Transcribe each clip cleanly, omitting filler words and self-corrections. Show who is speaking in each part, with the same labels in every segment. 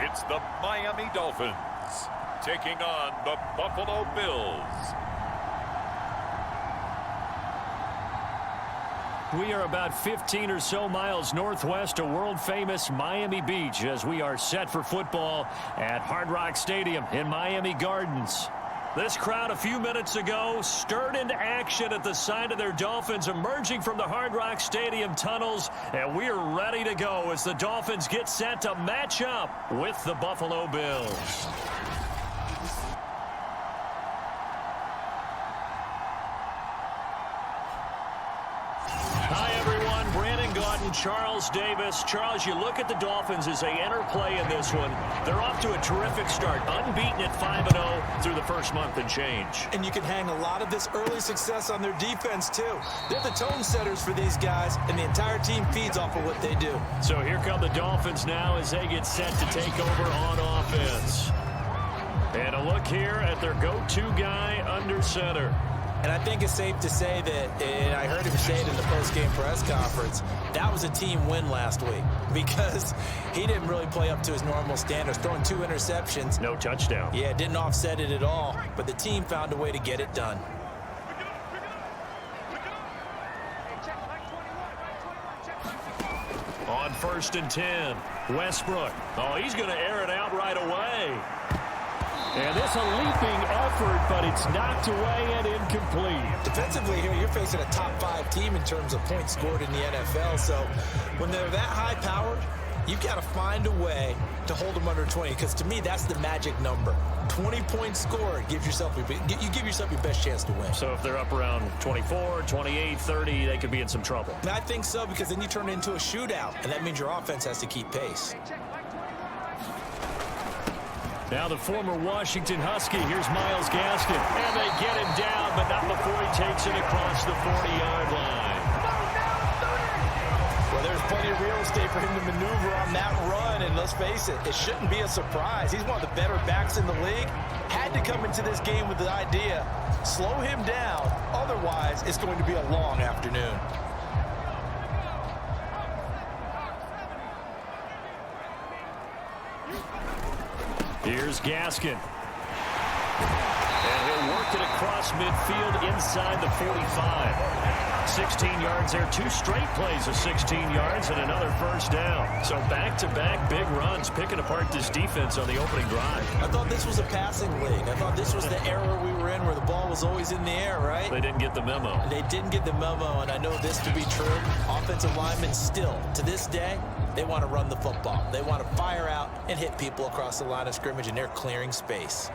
Speaker 1: It's the Miami Dolphins taking on the Buffalo Bills.
Speaker 2: We are about 15 or so miles northwest of world-famous Miami Beach as we are set for football at Hard Rock Stadium in Miami Gardens. This crowd a few minutes ago stirred into action at the sight of their Dolphins emerging from the Hard Rock Stadium tunnels, and we are ready to go as the Dolphins get set to match up with the Buffalo Bills. Charles Davis. Charles, you look at the Dolphins as they enter play in this one. They're off to a terrific start, unbeaten at 5-0 through the first month and change.
Speaker 3: And you can hang a lot of this early success on their defense, too. They're the tone setters for these guys, and the entire team feeds off of what they do.
Speaker 2: So here come the Dolphins now as they get set to take over on offense. And a look here at their go-to guy under center.
Speaker 3: And I think it's safe to say that, and I heard him say it in the post-game press conference, that was a team win last week because he didn't really play up to his normal standards, throwing 2 interceptions.
Speaker 2: No touchdown.
Speaker 3: Yeah, didn't offset it at all, but the team found a way to get it done.
Speaker 2: On 1st and 10, Westbrook. Oh, he's going to air it out right away. And this a leaping effort, but it's knocked away and incomplete.
Speaker 3: Defensively here, you're facing a top 5 team in terms of points scored in the NFL. So when they're that high powered, you've got to find a way to hold them under 20. Because to me, that's the magic number. 20 points scored, you give yourself your best chance to win.
Speaker 2: So if they're up around 24, 28, 30, they could be in some trouble.
Speaker 3: And I think so, because then you turn it into a shootout, and that means your offense has to keep pace.
Speaker 2: Now the former Washington Husky, here's Myles Gaskin. And they get him down, but not before he takes it across the 40-yard line.
Speaker 3: Well, there's plenty of real estate for him to maneuver on that run, and let's face it, it shouldn't be a surprise. He's one of the better backs in the league. Had to come into this game with the idea, slow him down, otherwise it's going to be a long afternoon.
Speaker 2: Here's Gaskin. And he'll work it across midfield inside the 45. 16 yards there, 2 straight plays of 16 yards and another first down. So back-to-back big runs, picking apart this defense on the opening drive.
Speaker 3: I thought this was a passing league. I thought this was the era we were in where the ball was always in the air, right?
Speaker 2: They didn't get the memo.
Speaker 3: They didn't get the memo, and I know this to be true. Offensive linemen still, to this day, they want to run the football. They want to fire out and hit people across the line of scrimmage, and they're clearing space.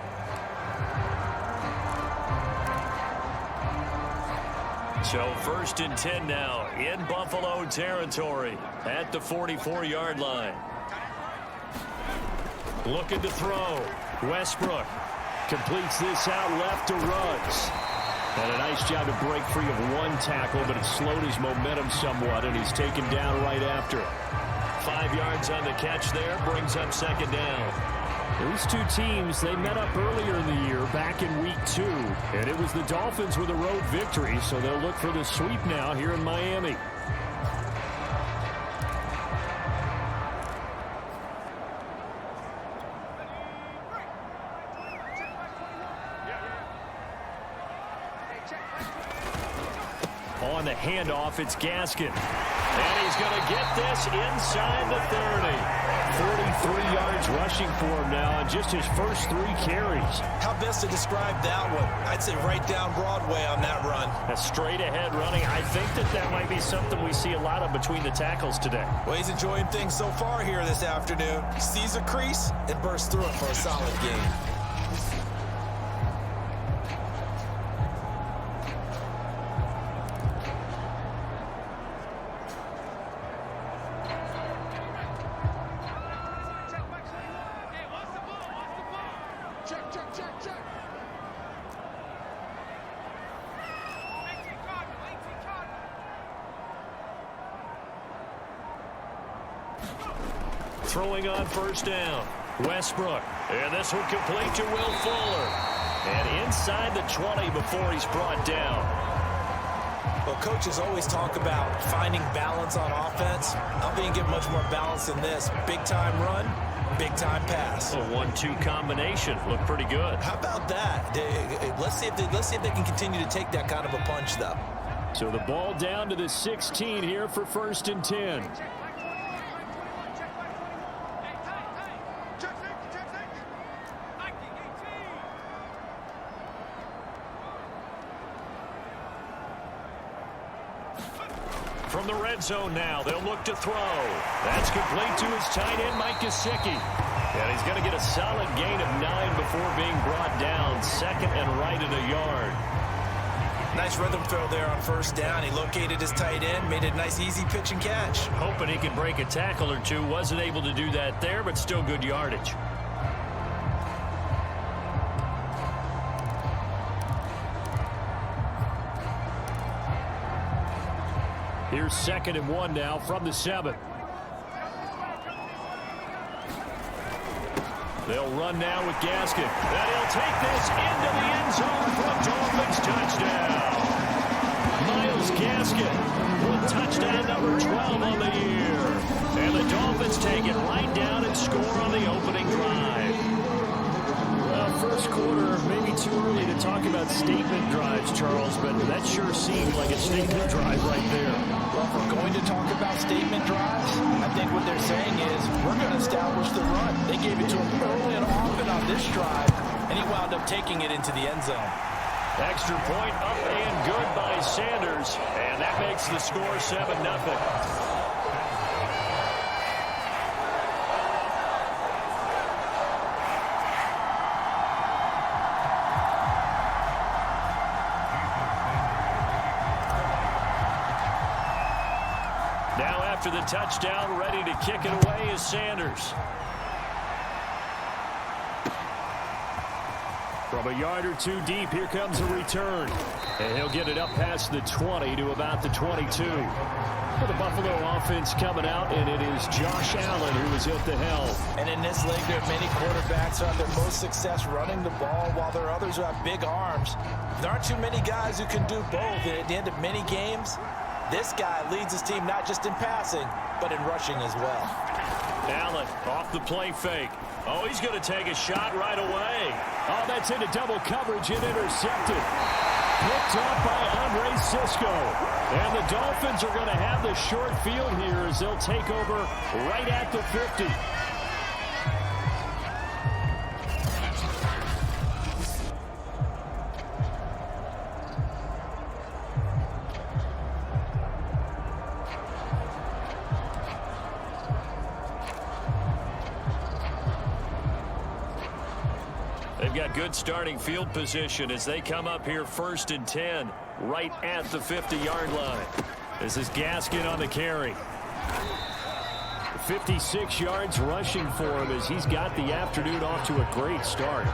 Speaker 2: So 1st and 10 now in Buffalo territory at the 44-yard line. Looking to throw. Westbrook completes this out left to Ruggs. And a nice job to break free of 1 tackle, but it slowed his momentum somewhat, and he's taken down right after. 5 yards on the catch there, brings up 2nd down. These two teams, they met up earlier in the year, back in week 2, and it was the Dolphins with a road victory, so they'll look for the sweep now here in Miami. On the handoff, it's Gaskin. And he's going to get this inside the 30. 43 yards rushing for him now on just his first 3 carries.
Speaker 3: How best to describe that one? I'd say right down Broadway on that run.
Speaker 2: A straight ahead running. I think that might be something we see a lot of between the tackles today.
Speaker 3: Well, he's enjoying things so far here this afternoon. He sees a crease and bursts through it for a solid game.
Speaker 2: Throwing on 1st down. Westbrook. And this will complete to Will Fuller. And inside the 20 before he's brought down.
Speaker 3: Well, coaches always talk about finding balance on offense. I don't think you get much more balance than this. Big-time run, big-time pass.
Speaker 2: A 1-2 combination. Looked pretty good.
Speaker 3: How about that? Let's see if they can continue to take that kind of a punch, though.
Speaker 2: So the ball down to the 16 here for 1st and 10. From the red zone now, they'll look to throw. That's complete to his tight end, Mike Gesicki. And he's going to get a solid gain of 9 before being brought down. 2nd and right at a yard.
Speaker 3: Nice rhythm throw there on 1st down. He located his tight end, made it a nice, easy pitch and catch.
Speaker 2: Hoping he could break a tackle or two. Wasn't able to do that there, but still good yardage. Here's 2nd and 1 now from the 7. They'll run now with Gaskin. And he'll take this into the end zone for a Dolphins touchdown. Myles Gaskin with touchdown number 12 on the year. And the Dolphins take it right down and score on the opening drive. Well, first quarter, maybe too early to talk about statement drives, Charles, but that sure seemed like a statement drive right there.
Speaker 3: Well, if we're going to talk about statement drives, I think what they're saying is we're going to establish the run. They gave it to him early and often on this drive, and he wound up taking it into the end zone.
Speaker 2: Extra point up and good by Sanders, and that makes the score 7-0. Now after the touchdown, ready to kick it away is Sanders. From a yard or two deep, here comes a return. And he'll get it up past the 20 to about the 22. For the Buffalo offense coming out, and it is Josh Allen who is at the helm.
Speaker 3: And in this league, there are many quarterbacks who have their most success running the ball, while there are others who have big arms. There aren't too many guys who can do both. And at the end of many games, this guy leads his team not just in passing, but in rushing as well.
Speaker 2: Allen off the play fake. Oh, he's going to take a shot right away. Oh, that's into double coverage and intercepted. Picked up by Andre Sisco. And the Dolphins are going to have the short field here as they'll take over right at the 50. They've got good starting field position as they come up here 1st and 10, right at the 50-yard line. This is Gaskin on the carry. 56 yards rushing for him as he's got the afternoon off to a great start.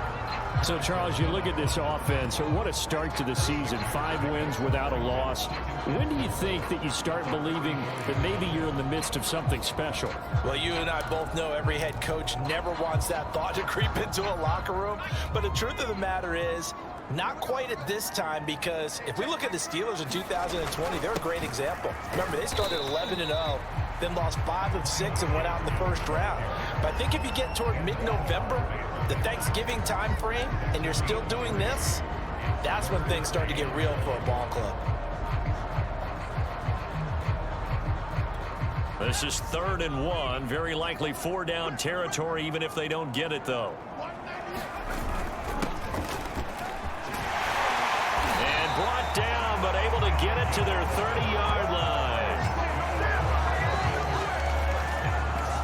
Speaker 2: So, Charles, you look at this offense, what a start to the season. 5 wins without a loss. When do you think that you start believing that maybe you're in the midst of something special?
Speaker 3: Well, you and I both know every head coach never wants that thought to creep into a locker room. But the truth of the matter is, not quite at this time, because if we look at the Steelers in 2020, they're a great example. Remember, they started 11-0, then lost 5 of 6 and went out in the first round. But I think if you get toward mid-November, the Thanksgiving time frame, and you're still doing this, that's when things start to get real for a ball club.
Speaker 2: This is 3rd and 1. Very likely 4-down territory, even if they don't get it, though. And brought down, but able to get it to their 30-yard line.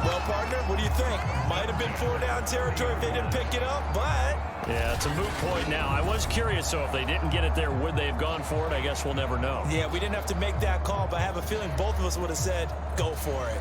Speaker 3: Well, partner, what do you think? Might have been 4-down territory if they didn't pick it up, but...
Speaker 2: Yeah, it's a moot point now. I was curious, so if they didn't get it there, would they have gone for it? I guess we'll never know.
Speaker 3: Yeah, we didn't have to make that call, but I have a feeling both of us would have said, go for it.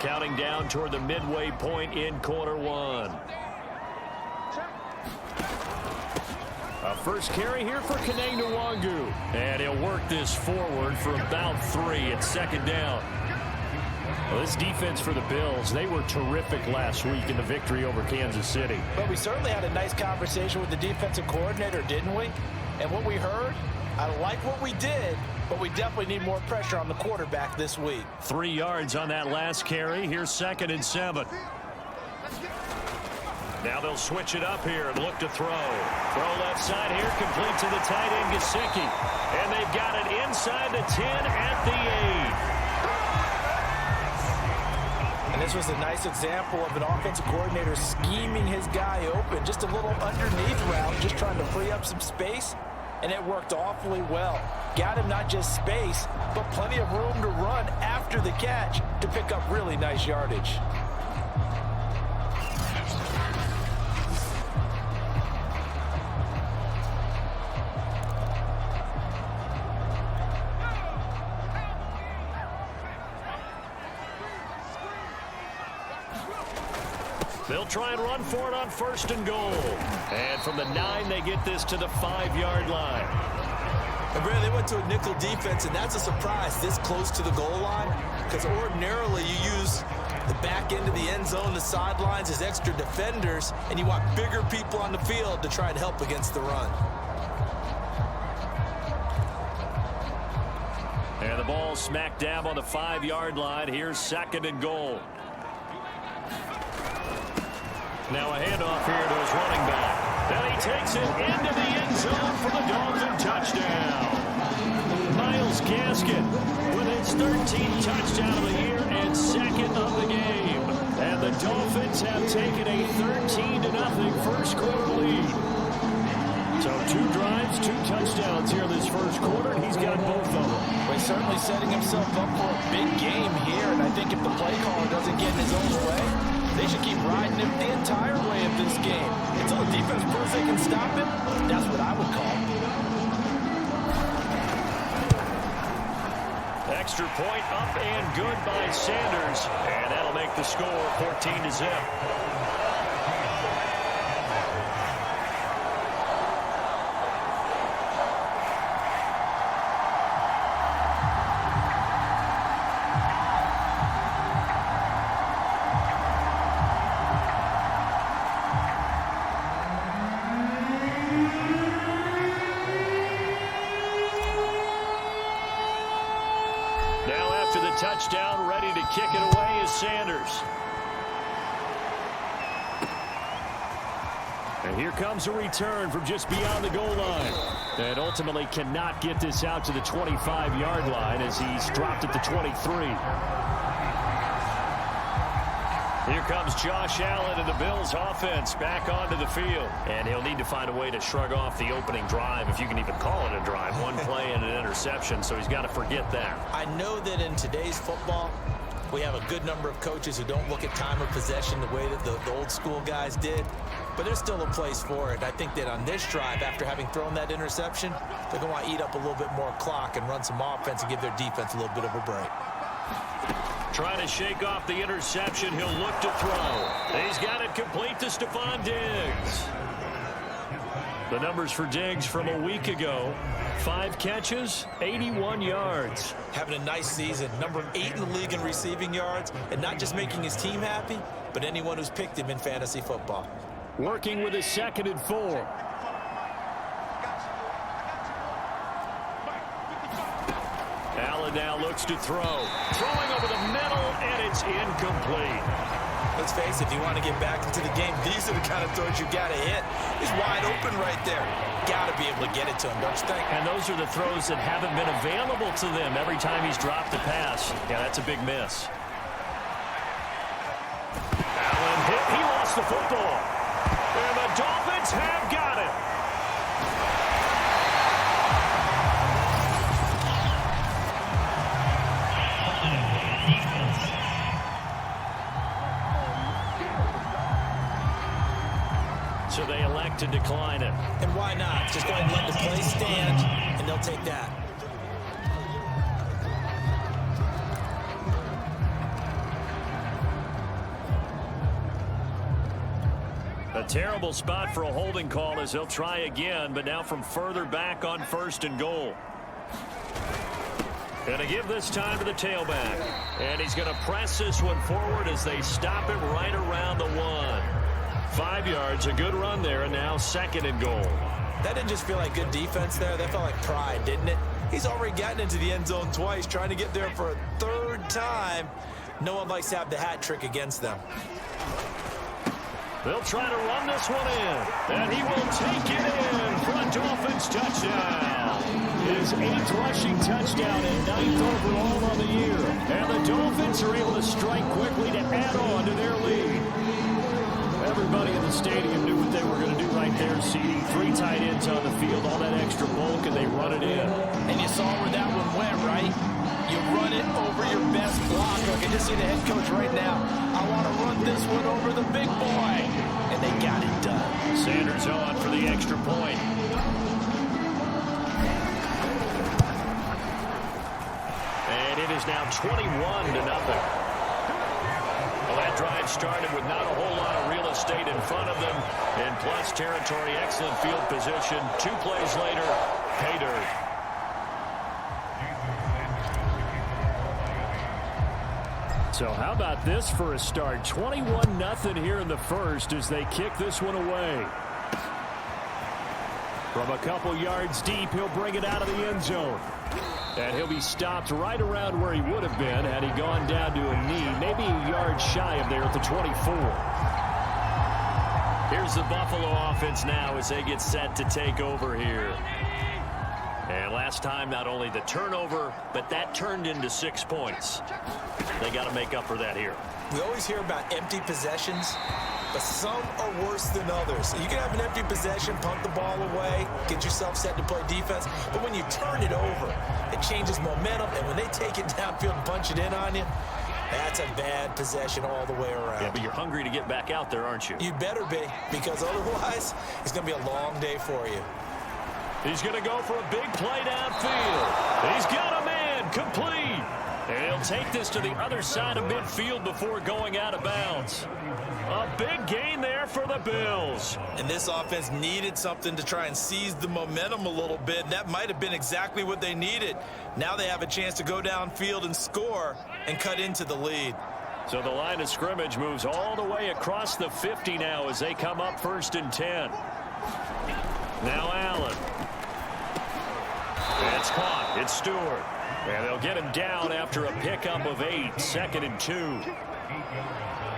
Speaker 2: Counting down toward the midway point in quarter 1. First carry here for Kene Nwangu. And he'll work this forward for about 3. It's second down. Well, this defense for the Bills, they were terrific last week in the victory over Kansas City.
Speaker 3: But we certainly had a nice conversation with the defensive coordinator, didn't we? And what we heard, I like what we did, but we definitely need more pressure on the quarterback this week.
Speaker 2: 3 yards on that last carry. Here's 2nd and 7. Now they'll switch it up here and look to throw. Throw left side here, complete to the tight end, Gesicki. And they've got it inside the 10 at the 8.
Speaker 3: And this was a nice example of an offensive coordinator scheming his guy open. Just a little underneath route, just trying to free up some space. And it worked awfully well. Got him not just space, but plenty of room to run after the catch to pick up really nice yardage.
Speaker 2: They'll try and run for it on 1st and goal. And from the 9, they get this to the 5-yard line.
Speaker 3: And Brad, they went to a nickel defense, and that's a surprise this close to the goal line, because ordinarily you use the back end of the end zone, the sidelines as extra defenders, and you want bigger people on the field to try and help against the run.
Speaker 2: And the ball smack dab on the 5-yard line. Here's 2nd and goal. Now a handoff here to his running back. And he takes it into the end zone for the Dolphin touchdown. Myles Gaskin with his 13th touchdown of the year and 2nd of the game. And the Dolphins have taken a 13-0 first quarter lead. So 2 drives, 2 touchdowns here this first quarter, and he's got both of them.
Speaker 3: Well, he's certainly setting himself up for a big game here, and I think if the play caller doesn't get in his own way, they should keep riding him the entire way of this game. Until the defense proves they can stop him, that's what I would call.
Speaker 2: Extra point up and good by Sanders. And that'll make the score 14-0. Touchdown, ready to kick it away is Sanders. And here comes a return from just beyond the goal line. And ultimately cannot get this out to the 25-yard line as he's dropped at the 23. Here comes Josh Allen and the Bills offense back onto the field. And he'll need to find a way to shrug off the opening drive, if you can even call it a drive. One play and an interception, so he's got to forget that.
Speaker 3: I know that in today's football, we have a good number of coaches who don't look at time of possession the way that the old school guys did. But there's still a place for it. I think that on this drive, after having thrown that interception, they're going to want to eat up a little bit more clock and run some offense and give their defense a little bit of a break.
Speaker 2: Trying to shake off the interception. He'll look to throw. He's got it complete to Stephon Diggs. The numbers for Diggs from a week ago. 5 catches, 81 yards.
Speaker 3: Having a nice season. Number 8 in the league in receiving yards. And not just making his team happy, but anyone who's picked him in fantasy football.
Speaker 2: Working with his 2nd and 4. Allen now looks to throw. Throwing over the middle, and it's incomplete.
Speaker 3: Let's face it, if you want to get back into the game, these are the kind of throws you got to hit. He's wide open right there. Got to be able to get it to him, don't you think?
Speaker 2: And those are the throws that haven't been available to them every time he's dropped a pass. Yeah, that's a big miss. Allen hit. He lost the football. And the Dolphins have got it. So they elect to decline it.
Speaker 3: And why not? Just go ahead and let the play stand, and they'll take that.
Speaker 2: A Terrible spot for a holding call as they'll try again, but now from further back on 1st and goal. Going to give this time to the tailback. And he's going to press this one forward as they stop it right around the 1. 5 yards, a good run there, and now 2nd and goal.
Speaker 3: That didn't just feel like good defense there. That felt like pride, didn't it? He's already gotten into the end zone twice, trying to get there for a 3rd time. No one likes to have the hat trick against them.
Speaker 2: They'll try to run this one in, and he will take it in for a Dolphins touchdown. His 8th rushing touchdown and 9th overall on the year. And the Dolphins are able to strike quickly to add on to their lead. Everybody in the stadium knew what they were going to do right there, seeding 3 tight ends on the field, all that extra bulk, and they run it in.
Speaker 3: And you saw where that one went, right? You run it over your best blocker. I can just see the head coach right now. I want to run this one over the big boy. And they got it done.
Speaker 2: Sanders on for the extra point. And it is now 21-0. Well, that drive started with not a whole lot of real estate in front of them. In plus territory, excellent field position. 2 plays later, pay dirt. So how about this for a start? 21-0 here in the first as they kick this one away. From a couple yards deep, he'll bring it out of the end zone. And he'll be stopped right around where he would have been had he gone down to a knee, maybe a yard shy of there at the 24. Here's the Buffalo offense now as they get set to take over here. And last time, not only the turnover, but that turned into 6 points. They got to make up for that here.
Speaker 3: We always hear about empty possessions, but some are worse than others. You can have an empty possession, punt the ball away, get yourself set to play defense, but when you turn it over, it changes momentum, and when they take it downfield and punch it in on you, that's a bad possession all the way around.
Speaker 2: Yeah, but you're hungry to get back out there, aren't you?
Speaker 3: You better be, because otherwise, it's going to be a long day for you.
Speaker 2: He's going to go for a big play downfield. He's got a man complete. And he'll take this to the other side of midfield before going out of bounds. A big gain there for the Bills.
Speaker 3: And this offense needed something to try and seize the momentum a little bit. And that might have been exactly what they needed. Now they have a chance to go downfield and score and cut into the lead.
Speaker 2: So the line of scrimmage moves all the way across the 50 now as they come up 1st and 10. Now Allen. It's caught. It's Stewart. And they'll get him down after a pickup of 8. 2nd and 2.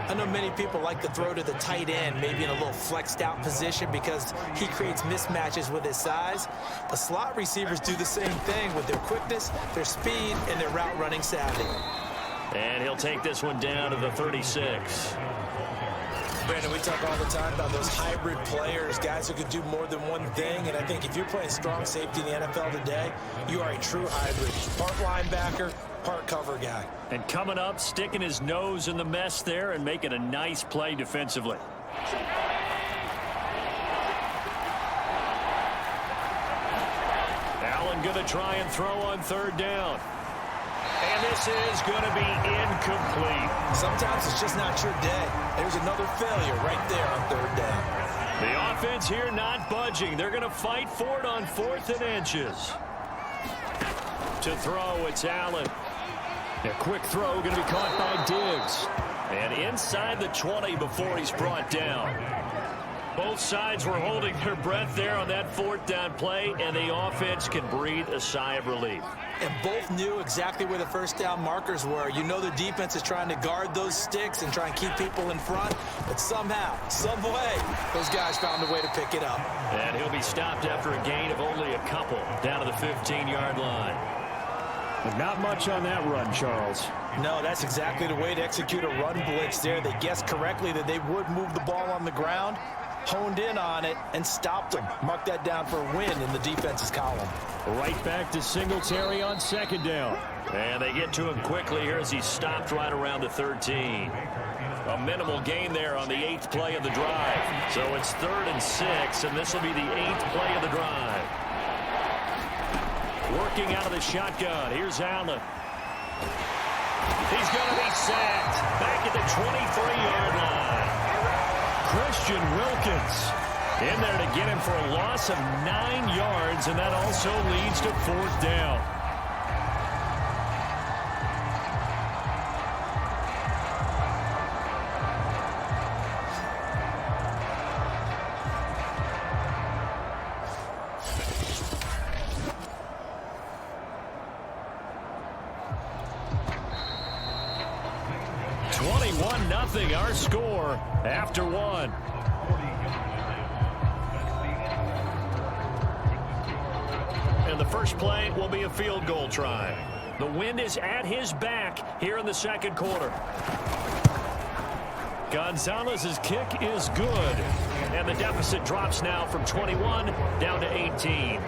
Speaker 3: I know many people like to throw to the tight end, maybe in a little flexed out position because he creates mismatches with his size. But slot receivers do the same thing with their quickness, their speed, and their route running savvy.
Speaker 2: And he'll take this one down to the 36.
Speaker 3: Brandon, we talk all the time about those hybrid players, guys who can do more than one thing. And I think if you're playing strong safety in the NFL today, you are a true hybrid. Part linebacker, part cover guy.
Speaker 2: And coming up, sticking his nose in the mess there and making a nice play defensively. Allen going to try and throw on 3rd down. And this is going to be incomplete.
Speaker 3: Sometimes it's just not your day. There's another failure right there on 3rd down.
Speaker 2: The offense here not budging. They're going to fight for it on 4th and inches. To throw, it's Allen. A quick throw going to be caught by Diggs. And inside the 20 before he's brought down. Both sides were holding their breath there on that 4th down play, and the offense can breathe a sigh of relief.
Speaker 3: And both knew exactly where the 1st down markers were. You know the defense is trying to guard those sticks and try and keep people in front, but somehow, some way, those guys found a way to pick it up.
Speaker 2: And he'll be stopped after a gain of only a couple down to the 15-yard line. Not much on that run, Charles.
Speaker 3: No, that's exactly the way to execute a run blitz there. They guessed correctly that they would move the ball on the ground, honed in on it, and stopped them. Mark that down for a win in the defense's column.
Speaker 2: Right back to Singletary on 2nd down. And they get to him quickly here as he's stopped right around the 13. A minimal gain there on the 8th play of the drive. So it's 3rd and 6, and this will be the 8th play of the drive. Working out of the shotgun. Here's Allen. He's going to be sacked back at the 23-yard line. Christian Wilkins in there to get him for a loss of 9 yards, and that also leads to 4th down. Our score after 1. And the first play will be a field goal try. The wind is at his back here in the second quarter. Gonzalez's kick is good. And the deficit drops now from 21 down to 18.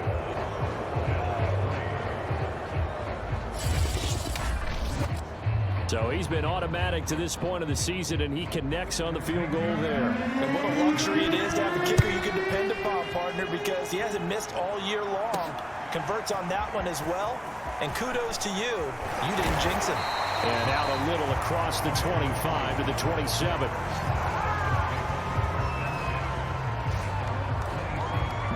Speaker 2: So he's been automatic to this point of the season, and he connects on the field goal there.
Speaker 3: And what a luxury it is to have a kicker you can depend upon, partner, because he hasn't missed all year long. Converts on that one as well. And kudos to you. You didn't jinx him.
Speaker 2: And out a little across the 25 to the 27.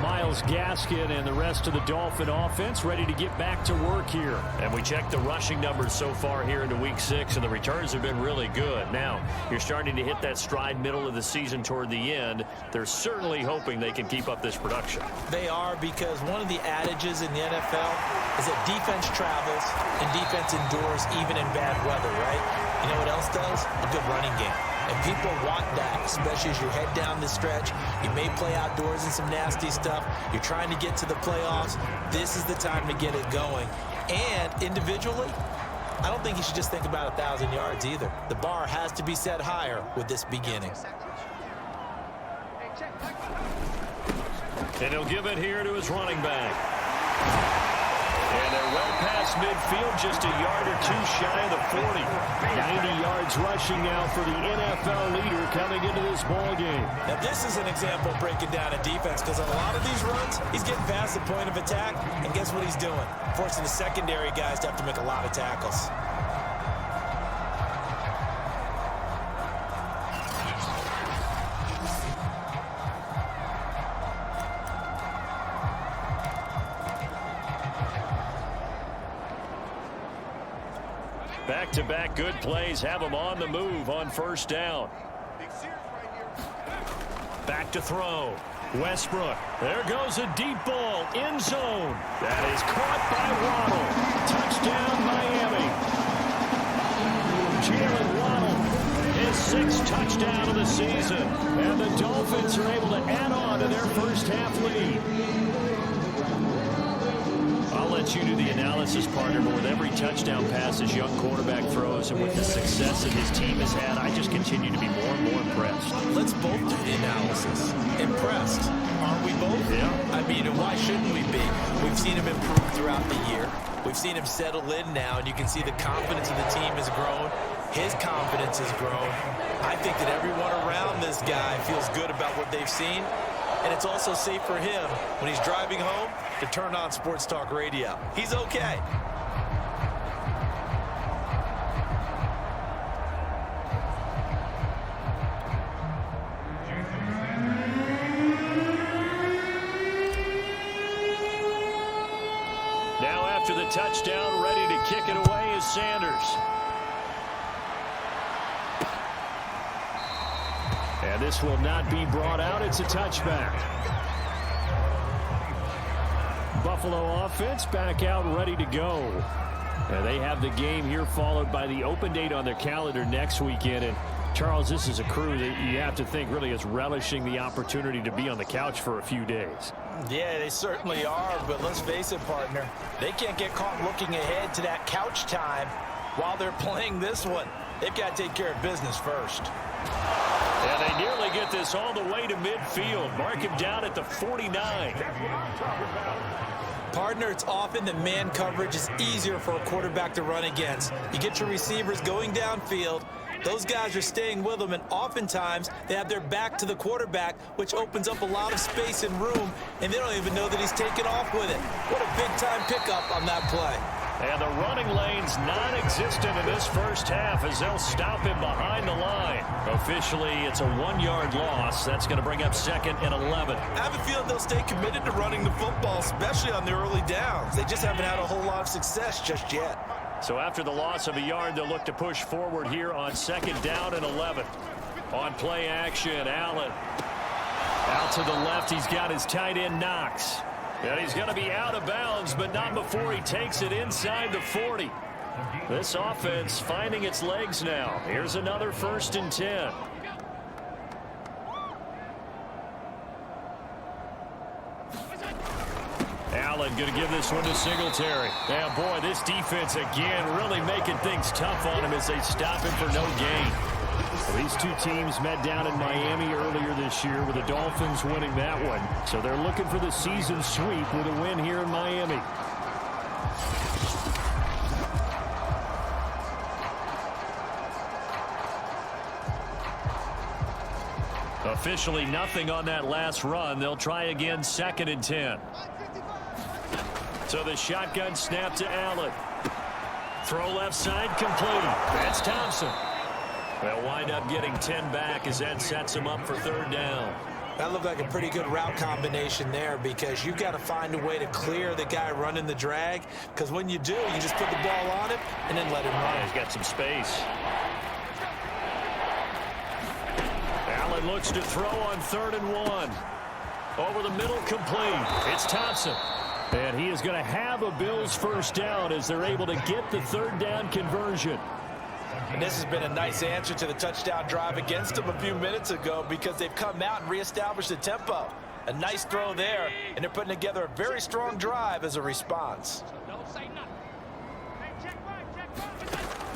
Speaker 2: Myles Gaskin and the rest of the Dolphin offense ready to get back to work here. And we checked the rushing numbers so far here into week 6, and the returns have been really good. Now, you're starting to hit that stride middle of the season toward the end. They're certainly hoping they can keep up this production.
Speaker 3: They are, because one of the adages in the NFL is that defense travels and defense endures even in bad weather, right? You know what else does? A good running game. And people want that, especially as you head down the stretch. You may play outdoors in some nasty stuff. You're trying to get to the playoffs. This is the time to get it going. And individually, I don't think you should just think about 1,000 yards either. The bar has to be set higher with this beginning.
Speaker 2: And he'll give it here to his running back. And they're well past midfield, just a yard or 2 shy of the 40. 90 yards rushing now for the NFL leader coming into this ball game.
Speaker 3: Now this is an example of breaking down a defense, because on a lot of these runs, he's getting past the point of attack, and guess what he's doing? Forcing the secondary guys to have to make a lot of tackles.
Speaker 2: Back-to-back good plays have him on the move on first down. Back to throw. Westbrook. There goes a deep ball. End zone. That is caught by Waddle. Touchdown, Miami. Jalen Waddle, his 6th touchdown of the season. And the Dolphins are able to add on to their first half lead. I'll let you do the analysis, partner, but with every touchdown pass his young quarterback throws and with the success that his team has had, I just continue to be more and more impressed.
Speaker 3: Let's both do the analysis. Impressed. Aren't we both?
Speaker 2: Yeah.
Speaker 3: I mean, and why shouldn't we be? We've seen him improve throughout the year. We've seen him settle in now, and you can see the confidence of the team has grown. His confidence has grown. I think that everyone around this guy feels good about what they've seen. And it's also safe for him when he's driving home to turn on Sports Talk Radio. He's okay.
Speaker 2: Now after the touchdown, ready to kick it away is Sanders. And this will not be brought out. It's a touchback. Buffalo offense back out ready to go. And they have the game here followed by the open date on their calendar next weekend. And Charles, this is a crew that you have to think really is relishing the opportunity to be on the couch for a few days.
Speaker 3: Yeah, they certainly are, but let's face it, partner. They can't get caught looking ahead to that couch time while they're playing this one. They've got to take care of business first.
Speaker 2: And they nearly get this all the way to midfield. Mark him down at the 49.
Speaker 3: Partner, it's often that man coverage is easier for a quarterback to run against. You get your receivers going downfield. Those guys are staying with them, and oftentimes they have their back to the quarterback, which opens up a lot of space and room, and they don't even know that he's taken off with it. What a big-time pickup on that play.
Speaker 2: And the running lane's non-existent in this first half as they'll stop him behind the line. Officially, it's a 1-yard loss. That's going to bring up 2nd and 11.
Speaker 3: I have a feeling they'll stay committed to running the football, especially on the early downs. They just haven't had a whole lot of success just yet.
Speaker 2: So after the loss of a yard, they'll look to push forward here on 2nd down and 11. On play action, Allen. Out to the left, he's got his tight end, Knox. And he's going to be out of bounds, but not before he takes it inside the 40. This offense finding its legs now. Here's another 1st and 10. Allen going to give this one to Singletary. Yeah, boy, this defense again really making things tough on him as they stop him for no gain. Well, these two teams met down in Miami earlier this year with the Dolphins winning that one. So they're looking for the season sweep with a win here in Miami. Officially nothing on that last run. They'll try again 2nd and 10. So the shotgun snap to Allen. Throw left side complete. That's Thompson. They'll wind up getting 10 back as that sets him up for 3rd down.
Speaker 3: That looked like a pretty good route combination there because you've got to find a way to clear the guy running the drag, because when you do, you just put the ball on him and then let him run.
Speaker 2: He's got some space. Allen looks to throw on 3rd and 1. Over the middle, complete. It's Thompson. And he is going to have a Bills 1st down as they're able to get the 3rd down conversion.
Speaker 3: And this has been a nice answer to the touchdown drive against them a few minutes ago because they've come out and reestablished the tempo. A nice throw there, and they're putting together a very strong drive as a response.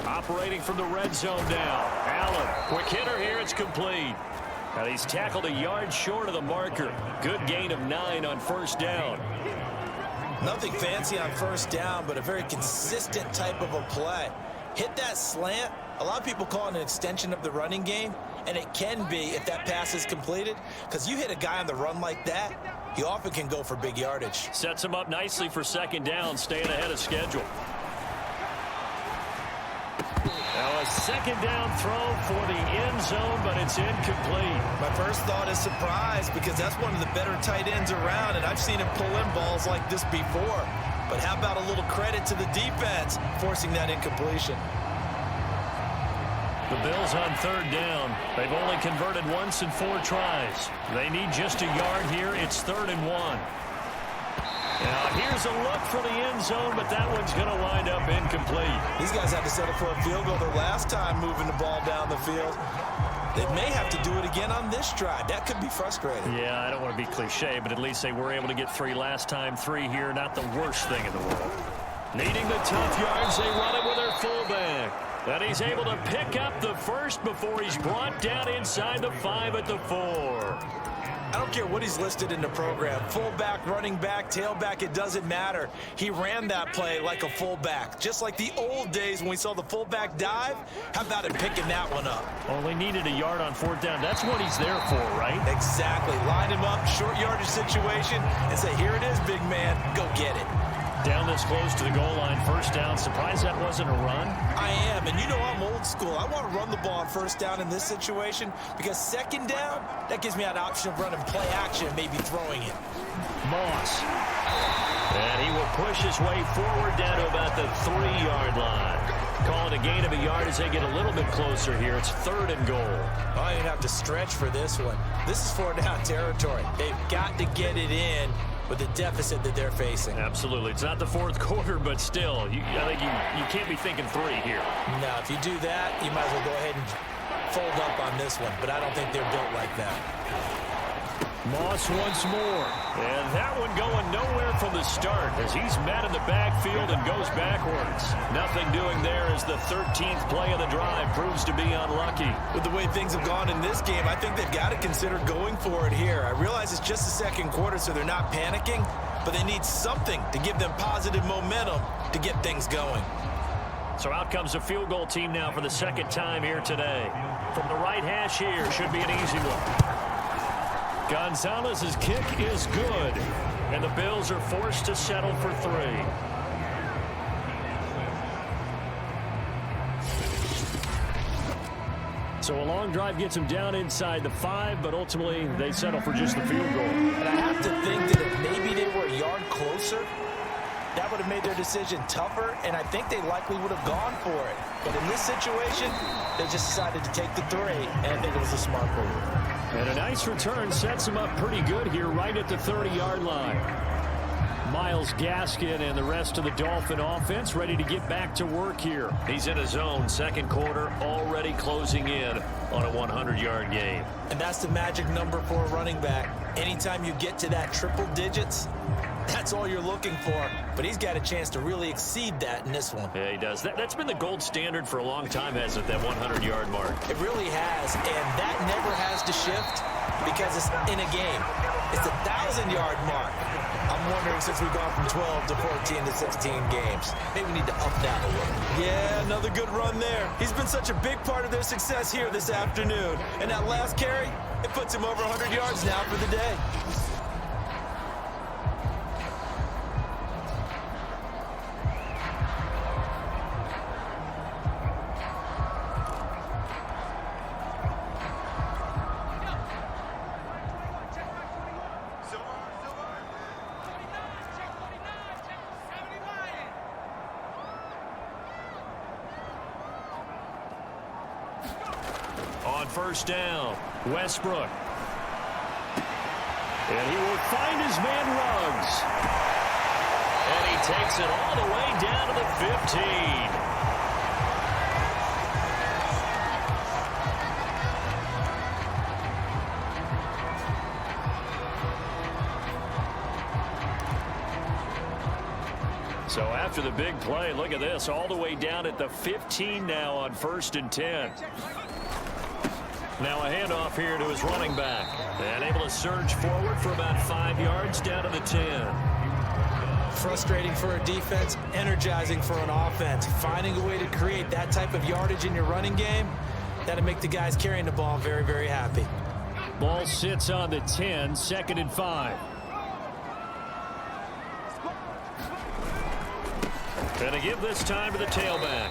Speaker 2: Operating from the red zone now. Allen, quick hitter here, it's complete. And he's tackled a yard short of the marker. Good gain of 9 on 1st down.
Speaker 3: Nothing fancy on 1st down, but a very consistent type of a play. Hit that slant. A lot of people call it an extension of the running game, and it can be if that pass is completed, because you hit a guy on the run like that, he often can go for big yardage.
Speaker 2: Sets him up nicely for 2nd down, staying ahead of schedule. Now a 2nd down throw for the end zone, but it's incomplete.
Speaker 3: My first thought is surprise, because that's one of the better tight ends around, and I've seen him pull in balls like this before. But how about a little credit to the defense forcing that incompletion?
Speaker 2: The Bills on 3rd down. They've only converted once in 4 tries. They need just a yard here. It's 3rd and 1. Now here's a look for the end zone, but that one's going to wind up incomplete.
Speaker 3: These guys had to settle for a field goal their last time moving the ball down the field. They may have to do it again on this drive. That could be frustrating.
Speaker 2: Yeah, I don't want to be cliche, but at least they were able to get 3 last time. 3 here, not the worst thing in the world. Needing the tough yards, they run it with their fullback. And he's able to pick up the first before he's brought down inside the 5 at the 4.
Speaker 3: I don't care what he's listed in the program. Fullback, running back, tailback, it doesn't matter. He ran that play like a fullback. Just like the old days when we saw the fullback dive. How about him picking that one up?
Speaker 2: Only needed a yard on 4th down. That's what he's there for, right?
Speaker 3: Exactly. Line him up, short yardage situation, and say, here it is, big man. Go get it.
Speaker 2: Down this close to the goal line, 1st down. Surprised that wasn't a run?
Speaker 3: I am, and you know I'm old school. I want to run the ball on 1st down in this situation because 2nd down, that gives me an option of running play action and maybe throwing it.
Speaker 2: Moss. And he will push his way forward down to about the 3-yard line. Calling a gain of a yard as they get a little bit closer here. It's 3rd and goal.
Speaker 3: I didn't have to stretch for this one. This is 4th down territory. They've got to get it in with the deficit that they're facing.
Speaker 2: Absolutely. It's not the 4th quarter, but still, I think you can't be thinking 3 here.
Speaker 3: No, if you do that, you might as well go ahead and fold up on this one, but I don't think they're built like that.
Speaker 2: Moss once more. And that one going nowhere from the start as he's met in the backfield and goes backwards. Nothing doing there as the 13th play of the drive proves to be unlucky.
Speaker 3: With the way things have gone in this game, I think they've got to consider going for it here. I realize it's just the 2nd quarter, so they're not panicking, but they need something to give them positive momentum to get things going.
Speaker 2: So out comes a field goal team now for the 2nd time here today. From the right hash here, should be an easy one. Gonzalez's kick is good, and the Bills are forced to settle for 3. So a long drive gets them down inside the 5, but ultimately they settle for just the field goal.
Speaker 3: And I have to think that if maybe they were a yard closer, that would have made their decision tougher, and I think they likely would have gone for it. But in this situation, they just decided to take the 3, and I think it was a smart move.
Speaker 2: And a nice return sets them up pretty good here right at the 30-yard line. Myles Gaskin and the rest of the Dolphin offense ready to get back to work here. He's in his own second quarter, already closing in on a 100-yard game.
Speaker 3: And that's the magic number for a running back. Anytime you get to that triple digits, that's all you're looking for. But he's got a chance to really exceed that in this one.
Speaker 2: Yeah, he does. That's been the gold standard for a long time, hasn't it, that 100-yard mark?
Speaker 3: It really has, and that never has to shift because it's in a game. It's the 1,000-yard mark. I'm wondering, since we've gone from 12 to 14 to 16 games, maybe we need to up that a little. Yeah, another good run there. He's been such a big part of their success here this afternoon. And that last carry, it puts him over 100 yards now for the day.
Speaker 2: On first down, Westbrook. And he will find his man Ruggs. And he takes it all the way down to the 15. So after the big play, look at this, all the way down at the 15 now on 1st and 10. Now a handoff here to his running back. And able to surge forward for about 5 yards down to the 10.
Speaker 3: Frustrating for a defense, energizing for an offense. Finding a way to create that type of yardage in your running game, that'll make the guys carrying the ball very, very happy.
Speaker 2: Ball sits on the 10, 2nd and 5. And a give this time to the tailback.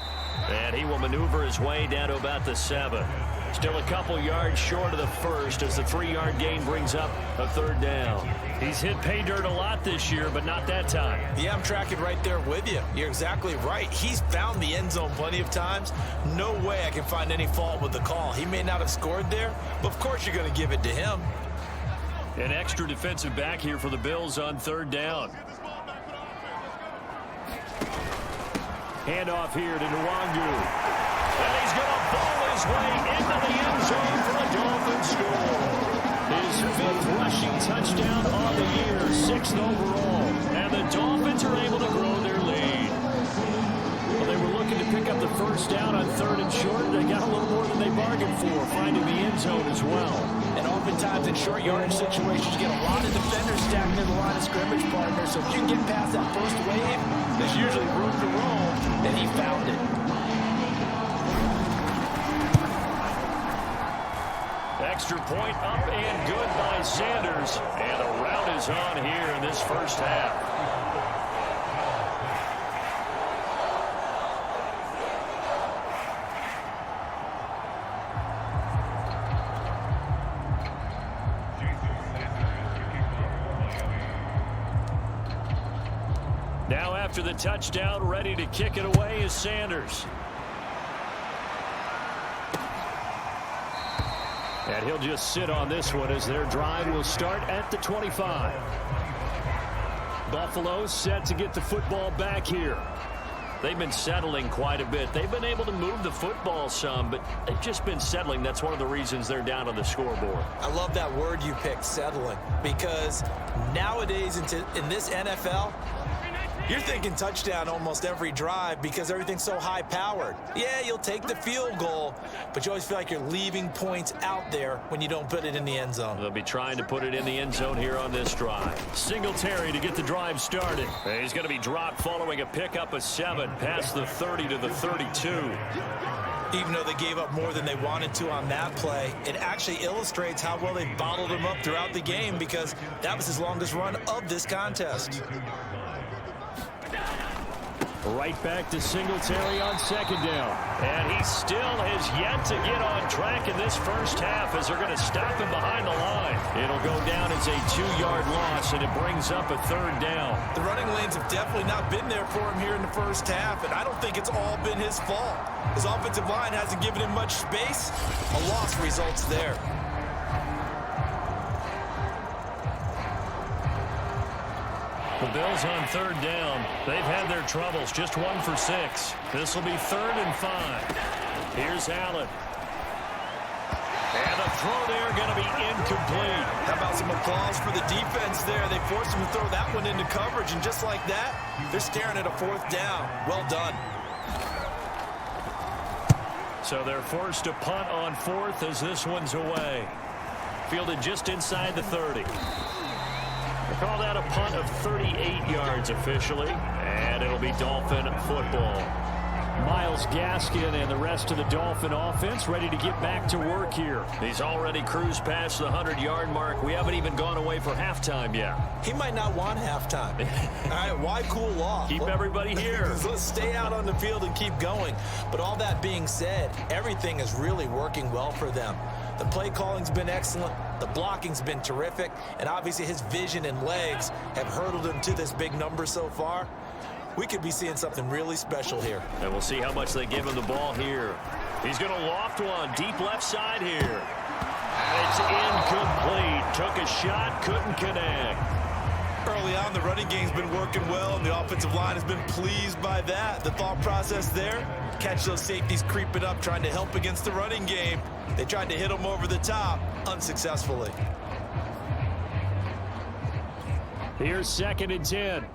Speaker 2: And he will maneuver his way down to about the 7. Still a couple yards short of the first as the 3-yard gain brings up a 3rd down. He's hit pay dirt a lot this year, but not that time.
Speaker 3: Yeah, I'm tracking right there with you. You're exactly right. He's found the end zone plenty of times. No way I can find any fault with the call. He may not have scored there, but of course you're going to give it to him.
Speaker 2: An extra defensive back here for the Bills on 3rd down. Handoff here to Nwangu. And he's going to ball his way into the end zone for a Dolphins score. His 5th rushing touchdown on the year, 6th overall. And the Dolphins are able to grow their lead. Well, they were looking to pick up the first down on 3rd and short. They got a little more than they bargained for, finding the end zone as well.
Speaker 3: And oftentimes in short yardage situations, you get a lot of defenders stacked near the line of scrimmage, partner. So if you can get past that first wave, there's usually room to roam, and he found it.
Speaker 2: Extra point up and good by Sanders. And a rout is on here in this first half. Now after the touchdown, ready to kick it away is Sanders. And he'll just sit on this one as their drive will start at the 25. Buffalo set to get the football back here. They've been settling quite a bit. They've been able to move the football some, but they've just been settling. That's one of the reasons they're down on the scoreboard.
Speaker 3: I love that word you picked, settling, because nowadays in this NFL, you're thinking touchdown almost every drive because everything's so high-powered. Yeah, you'll take the field goal, but you always feel like you're leaving points out there when you don't put it in the end zone.
Speaker 2: They'll be trying to put it in the end zone here on this drive. Singletary to get the drive started. He's going to be dropped following a pickup of 7 past the 30 to the 32.
Speaker 3: Even though they gave up more than they wanted to on that play, it actually illustrates how well they bottled him up throughout the game because that was his longest run of this contest.
Speaker 2: Right back to Singletary on second down. And he still has yet to get on track in this first half as they're going to stop him behind the line. It'll go down as a 2-yard loss, and it brings up a third down.
Speaker 3: The running lanes have definitely not been there for him here in the first half, and I don't think it's all been his fault. His offensive line hasn't given him much space. A loss results there.
Speaker 2: The Bills on third down. They've had their troubles. Just 1 for 6. This will be 3rd and 5. Here's Allen. And the throw there going to be incomplete.
Speaker 3: How about some applause for the defense there? They forced him to throw that one into coverage, and just like that, they're staring at a 4th down. Well done.
Speaker 2: So they're forced to punt on 4th as this one's away. Fielded just inside the 30. They call that a punt of 38 yards officially, and it'll be Dolphin football. Myles Gaskin and the rest of the Dolphin offense ready to get back to work here. He's already cruised past the 100-yard mark. We haven't even gone away for halftime yet.
Speaker 3: He might not want halftime. All right, why cool off?
Speaker 2: Keep everybody here.
Speaker 3: Let's stay out on the field and keep going. But all that being said, everything is really working well for them. The play calling's been excellent. The blocking's been terrific. And obviously his vision and legs have hurdled him to this big number so far. We could be seeing something really special here.
Speaker 2: And we'll see how much they give him the ball here. He's going to loft one deep left side here. And it's incomplete. Took a shot, couldn't connect.
Speaker 3: Early on, the running game's been working well, and the offensive line has been pleased by that. The thought process there, catch those safeties creeping up, trying to help against the running game. They tried to hit them over the top, unsuccessfully.
Speaker 2: Here's 2nd and 10.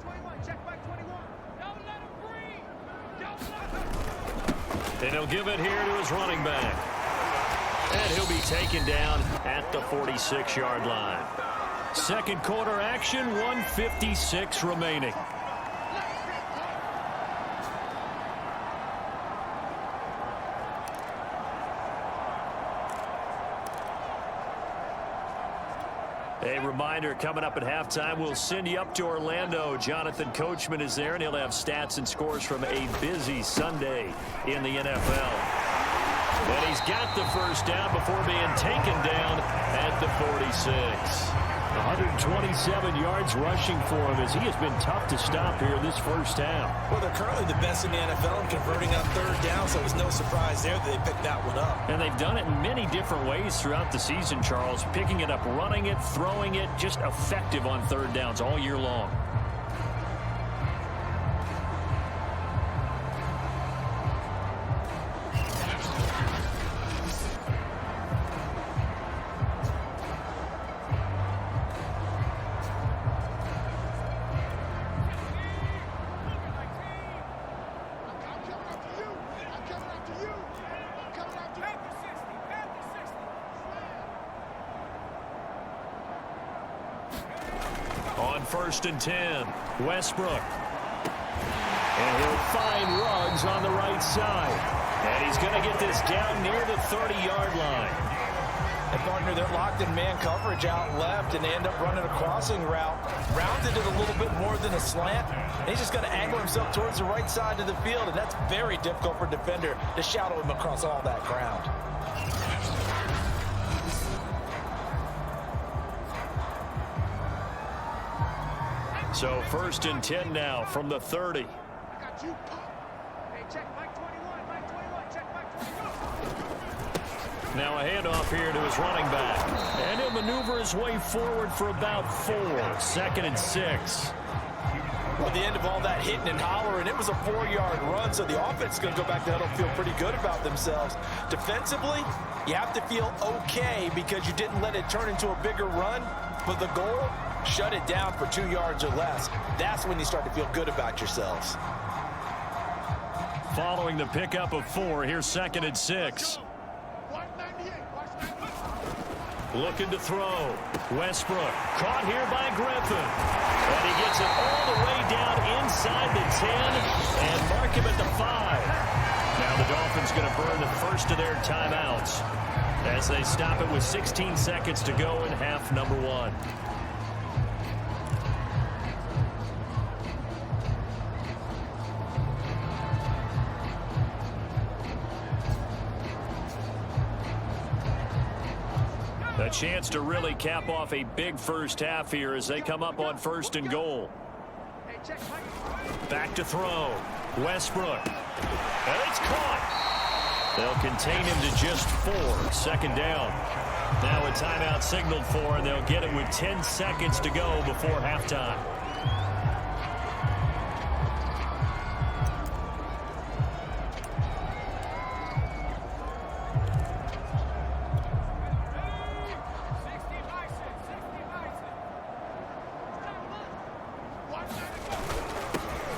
Speaker 2: And he'll give it here to his running back. And he'll be taken down at the 46-yard line. Second quarter action, 1:56 remaining. A reminder, coming up at halftime, we'll send you up to Orlando. Jonathan Coachman is there, and he'll have stats and scores from a busy Sunday in the NFL. And he's got the first down before being taken down at the 46. 127 yards rushing for him as he has been tough to stop here in this first half.
Speaker 3: Well, they're currently the best in the NFL in converting on third down, so it was no surprise there that they picked that one up.
Speaker 2: And they've done it in many different ways throughout the season, Charles. Picking it up, running it, throwing it, just effective on third downs all year long. On 1st and 10, Westbrook. And he'll find Ruggs on the right side. And he's going to get this down near the 30-yard line.
Speaker 3: And partner, they're locked in man coverage out left, and they end up running a crossing route. Rounded it a little bit more than a slant. And he's just going to angle himself towards the right side of the field, and that's very difficult for a defender to shadow him across all that ground.
Speaker 2: So 1st and 10 now from the 30. Now a handoff here to his running back. And he'll maneuver his way forward for about 4. 2nd and 6.
Speaker 3: Well, at the end of all that hitting and hollering, it was a 4-yard run, so the offense is going to go back to huddle and feel pretty good about themselves. Defensively, you have to feel okay because you didn't let it turn into a bigger run, but the goal, shut it down for 2 yards or less. That's when you start to feel good about yourselves.
Speaker 2: Following the pickup of 4, here's 2nd and 6. Looking to throw. Westbrook caught here by Griffin. And he gets it all the way down inside the 10 and mark him at the 5. Now the Dolphins going to burn the first of their timeouts as they stop it with 16 seconds to go in half number 1. A chance to really cap off a big first half here as they come up on 1st and goal. Back to throw. Westbrook. And it's caught. They'll contain him to just 4. 2nd down. Now a timeout signaled for, and they'll get it with 10 seconds to go before halftime.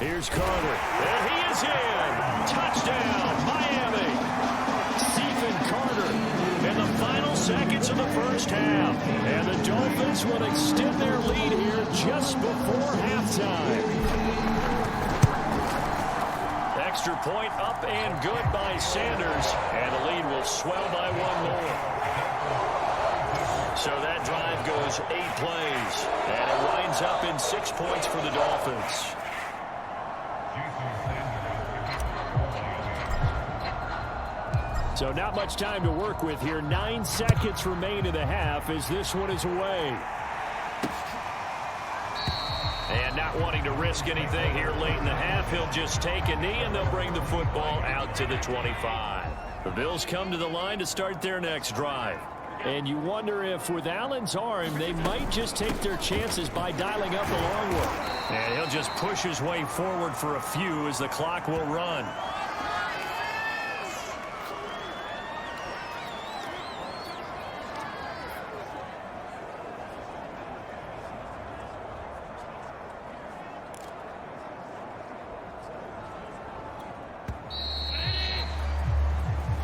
Speaker 2: Here's Carter, and he is in. Touchdown, Miami. Stephen Carter in the final seconds of the first half. And the Dolphins will extend their lead here just before halftime. Extra point up and good by Sanders, and the lead will swell by 1 more. So that drive goes 8 plays, and it winds up in 6 points for the Dolphins. So not much time to work with here. 9 seconds remain in the half as this one is away. And not wanting to risk anything here late in the half, he'll just take a knee and they'll bring the football out to the 25. The Bills come to the line to start their next drive. And you wonder if with Allen's arm, they might just take their chances by dialing up the long one. And he'll just push his way forward for a few as the clock will run.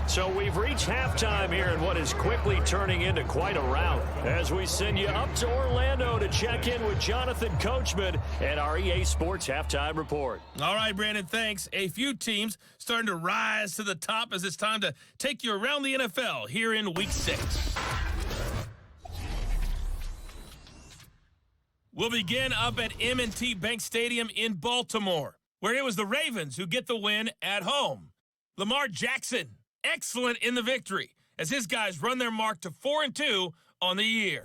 Speaker 2: So we've reached halftime here in what is quickly turning into quite a rout as we send you up to Orlando to check in with Jonathan Coachman and our EA Sports Halftime Report.
Speaker 4: All right, Brandon, thanks. A few teams starting to rise to the top as it's time to take you around the NFL here in Week 6. We'll begin up at M&T Bank Stadium in Baltimore, where it was the Ravens who get the win at home. Lamar Jackson, excellent in the victory as his guys run their mark to 4-2 on the year.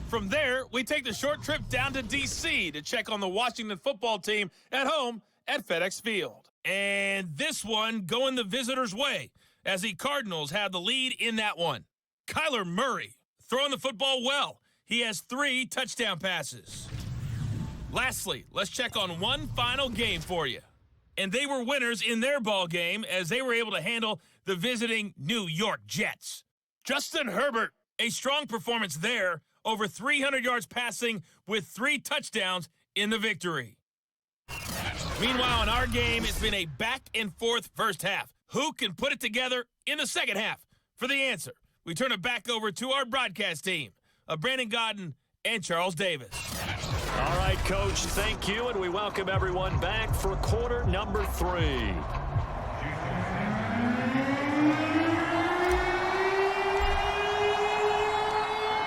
Speaker 4: From there, we take the short trip down to D.C. to check on the Washington football team at home at FedEx Field. And this one going the visitors' way as the Cardinals have the lead in that one. Kyler Murray throwing the football well. He has 3 touchdown passes. Lastly, let's check on one final game for you. And they were winners in their ball game as they were able to handle the visiting New York Jets. Justin Herbert, a strong performance there, over 300 yards passing with 3 touchdowns in the victory. Meanwhile, in our game, it's been a back-and-forth first half. Who can put it together in the second half? For the answer, we turn it back over to our broadcast team of Brandon Godden and Charles Davis.
Speaker 2: All right, Coach, thank you, and we welcome everyone back for quarter number 3.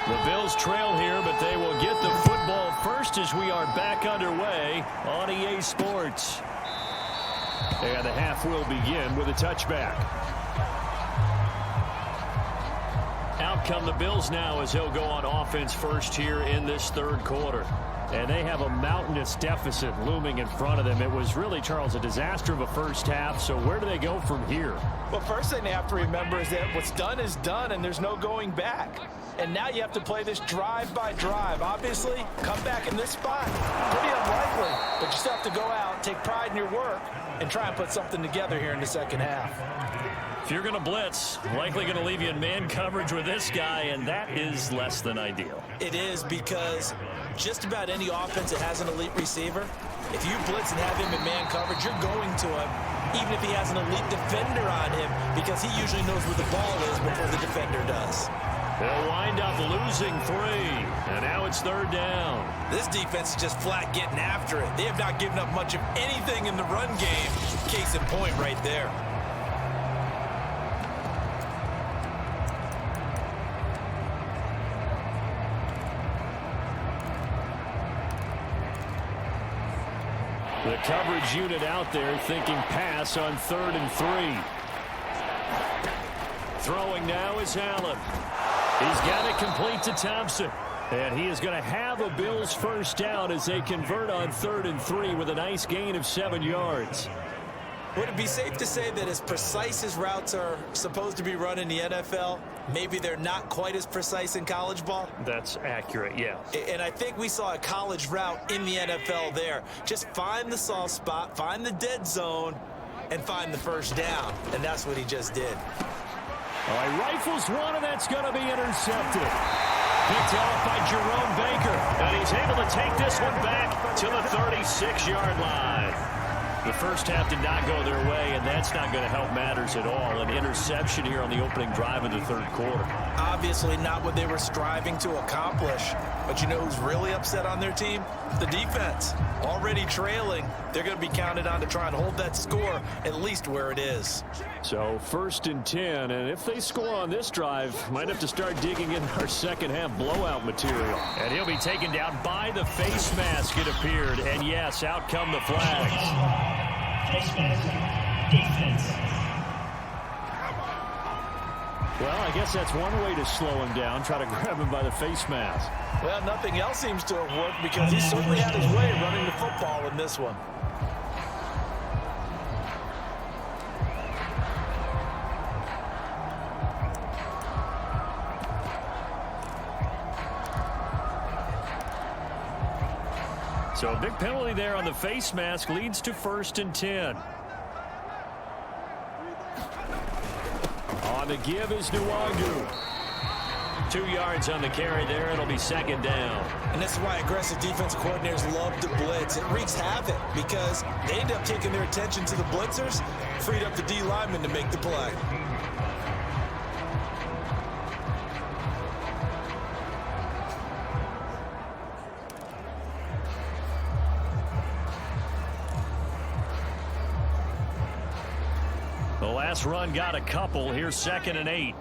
Speaker 2: The Bills trail here, but they will get the football first as we are back underway on EA Sports. And the half will begin with a touchback. Out come the Bills now as they'll go on offense first here in this third quarter. And they have a mountainous deficit looming in front of them. It was really, Charles, a disaster of a first half. So where do they go from here?
Speaker 3: Well, first thing they have to remember is that what's done is done, and there's no going back. And now you have to play this drive by drive. Obviously, come back in this spot, pretty unlikely. But you still have to go out, take pride in your work, and try and put something together here in the second half.
Speaker 2: If you're going to blitz, likely going to leave you in man coverage with this guy, and that is less than ideal.
Speaker 3: It is, because just about any offense that has an elite receiver, if you blitz and have him in man coverage, you're going to him, even if he has an elite defender on him, because he usually knows where the ball is before the defender does.
Speaker 2: They'll wind up losing 3, and now it's third down.
Speaker 3: This defense is just flat getting after it. They have not given up much of anything in the run game. Case in point right there.
Speaker 2: The coverage unit out there thinking pass on 3rd and 3. Throwing now is Allen. He's got it complete to Thompson. And he is going to have a Bills first down as they convert on 3rd and 3 with a nice gain of 7 yards.
Speaker 3: Would it be safe to say that as precise as routes are supposed to be run in the NFL, maybe they're not quite as precise in college ball?
Speaker 2: That's accurate, yeah.
Speaker 3: And I think we saw a college route in the NFL there. Just find the soft spot, find the dead zone, and find the first down. And that's what he just did.
Speaker 2: All right, rifles one, and that's going to be intercepted. Picked off by Jerome Baker, and he's able to take this one back to the 36-yard line. The first half did not go their way, and that's not going to help matters at all. An interception here on the opening drive of the third quarter.
Speaker 3: Obviously not what they were striving to accomplish. But you know who's really upset on their team? The defense. Already trailing, they're going to be counted on to try and hold that score at least where it is.
Speaker 2: So 1st and 10, and if they score on this drive, might have to start digging in our second half blowout material. And he'll be taken down by the face mask, it appeared. And yes, out come the flags.
Speaker 5: Face mask, defense.
Speaker 2: Well, I guess that's one way to slow him down, try to grab him by the face mask.
Speaker 3: Well, nothing else seems to have worked because he certainly had his way running the football in this one.
Speaker 2: So a big penalty there on the face mask leads to 1st and 10. On the give is Nwangu. 2 yards on the carry there. It'll be 2nd down.
Speaker 3: And this is why aggressive defensive coordinators love to blitz. It wreaks havoc because they end up taking their attention to the blitzers, freed up the D lineman to make the play.
Speaker 2: The last run got a couple. Here's 2nd and 8.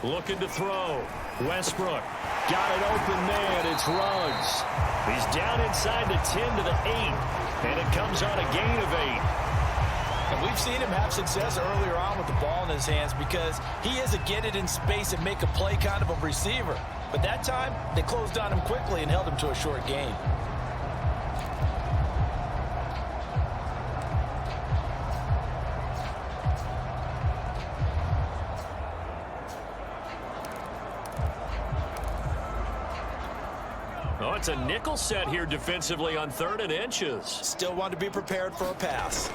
Speaker 2: Looking to throw. Westbrook. Got it open man. It's Ruggs. He's down inside the 10 to the 8. And it comes on a gain of 8.
Speaker 3: And we've seen him have success earlier on with the ball in his hands because he is a get it in space and make a play kind of a receiver. But that time, they closed on him quickly and held him to a short gain.
Speaker 2: Oh, it's a nickel set here defensively on 3rd and inches.
Speaker 3: Still want to be prepared for a pass.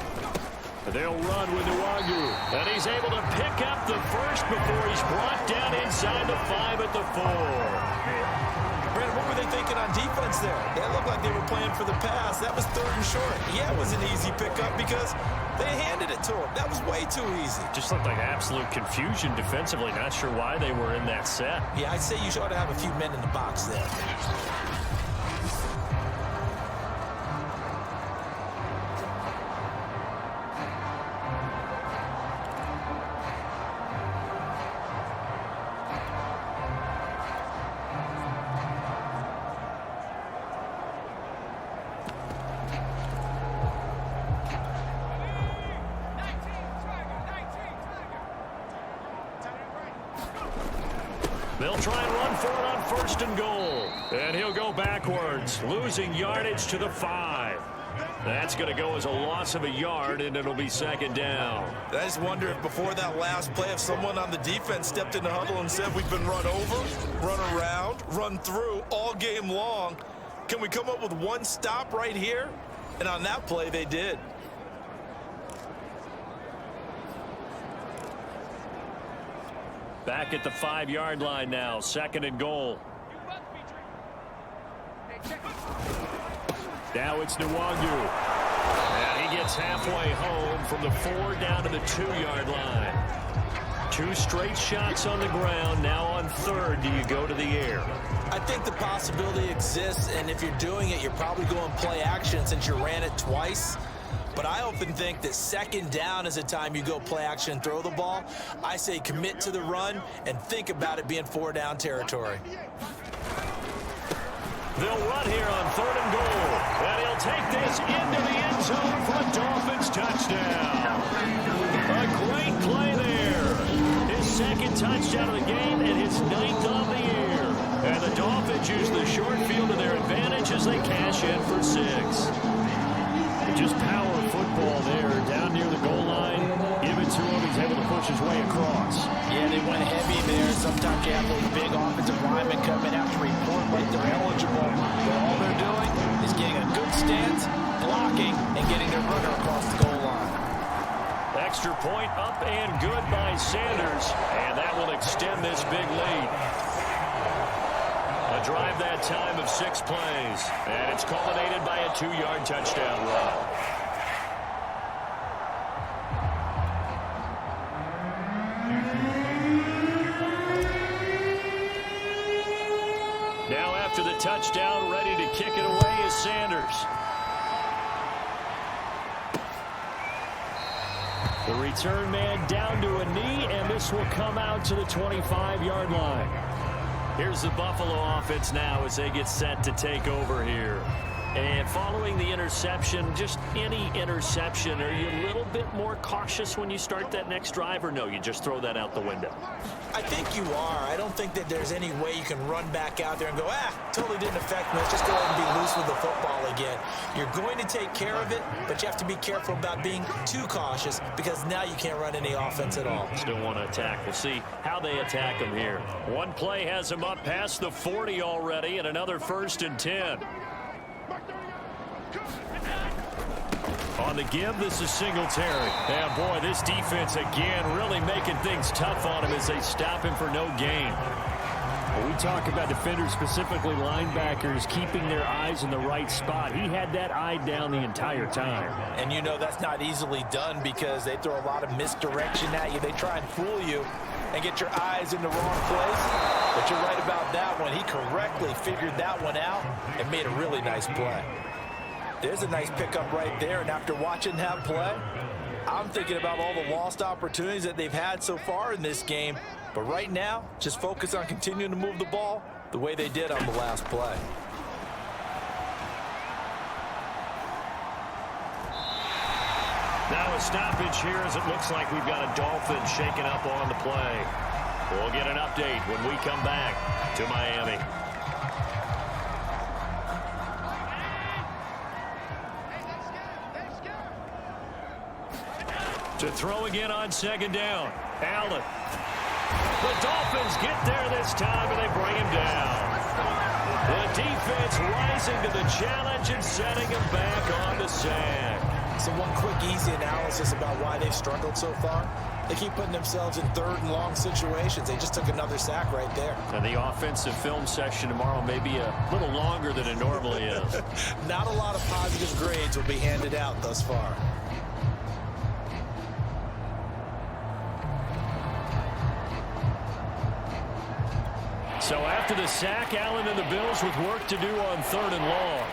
Speaker 2: They'll run with Nwangu. And he's able to pick up the first before he's brought down inside the 5 at the 4.
Speaker 3: Brandon, what were they thinking on defense there? That looked like they were playing for the pass. That was 3rd and short. Yeah, it was an easy pickup because they handed it to him. That was way too easy.
Speaker 2: Just looked like absolute confusion defensively. Not sure why they were in that set.
Speaker 3: Yeah, I'd say you ought to have a few men in the box there.
Speaker 2: They'll try and run for it on 1st and goal. And he'll go backwards, losing yardage to the 5. That's going to go as a loss of a yard, and it'll be 2nd down.
Speaker 3: I just wonder if before that last play, if someone on the defense stepped in the huddle and said, we've been run over, run around, run through all game long. Can we come up with one stop right here? And on that play, they did.
Speaker 2: Back at the 5-yard line now, 2nd and goal. Now it's Nwangu. And he gets halfway home from the 4 down to the 2-yard line. 2 straight shots on the ground. Now on 3rd, do you go to the air?
Speaker 3: I think the possibility exists, and if you're doing it, you're probably going play action since you ran it twice. But I often think that 2nd down is a time you go play action and throw the ball. I say commit to the run and think about it being 4-down territory.
Speaker 2: They'll run here on 3rd and goal. And he'll take this into the end zone for a Dolphins touchdown. A great play there. His second touchdown of the game and his 9th on the year. And the Dolphins use the short field to their advantage as they cash in for 6. Just power football there, down near the goal line. Give it to him. He's able to push his way across.
Speaker 3: Yeah, they went heavy there. Sometimes you have those big offensive linemen come in after report like they're eligible. But all they're doing is getting a good stance, blocking, and getting their runner across the goal line.
Speaker 2: Extra point up and good by Sanders. And that will extend this big lead. A drive that time of 6 plays. And it's culminated by a 2-yard touchdown run. Now after the touchdown, ready to kick it away is Sanders. The return man down to a knee, and this will come out to the 25-yard line. Here's the Buffalo offense now as they get set to take over here. And following the interception, just any interception, are you a little bit more cautious when you start that next drive, or no, you just throw that out the window?
Speaker 3: I think you are. I don't think that there's any way you can run back out there and go, totally didn't affect me. Let's just go ahead and be loose with the football again. You're going to take care of it, but you have to be careful about being too cautious because now you can't run any offense at all.
Speaker 2: Still want to attack. We'll see how they attack him here. One play has him up past the 40 already, and another 1st and 10. On the give, this is Singletary. And boy, this defense again really making things tough on him as they stop him for no gain. When we talk about defenders, specifically linebackers, keeping their eyes in the right spot, he had that eye down the entire time.
Speaker 3: And you know that's not easily done because they throw a lot of misdirection at you. They try and fool you and get your eyes in the wrong place. But you're right about that one. He correctly figured that one out and made a really nice play. There's a nice pickup right there, and after watching that play, I'm thinking about all the lost opportunities that they've had so far in this game. But right now, just focus on continuing to move the ball the way they did on the last play.
Speaker 2: Now a stoppage here as it looks like we've got a Dolphins shaking up on the play. We'll get an update when we come back to Miami. To throw again on 2nd down. Allen. The Dolphins get there this time, and they bring him down. The defense rising to the challenge and setting him back on the sack.
Speaker 3: So one quick, easy analysis about why they've struggled so far. They keep putting themselves in 3rd and long situations. They just took another sack right there.
Speaker 2: And the offensive film session tomorrow may be a little longer than it normally is.
Speaker 3: Not a lot of positive grades will be handed out thus far.
Speaker 2: So after the sack, Allen and the Bills with work to do on 3rd and long.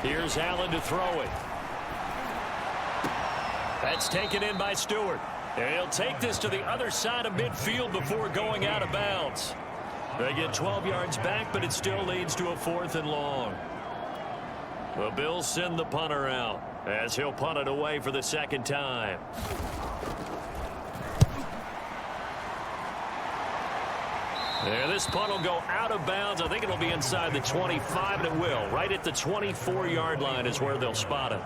Speaker 2: Here's Allen to throw it. That's taken in by Stewart. And he'll take this to the other side of midfield before going out of bounds. They get 12 yards back, but it still leads to a 4th and long. The Bills send the punter out as he'll punt it away for the 2nd time. And this punt will go out of bounds. I think it'll be inside the 25, and it will. Right at the 24-yard line is where they'll spot it.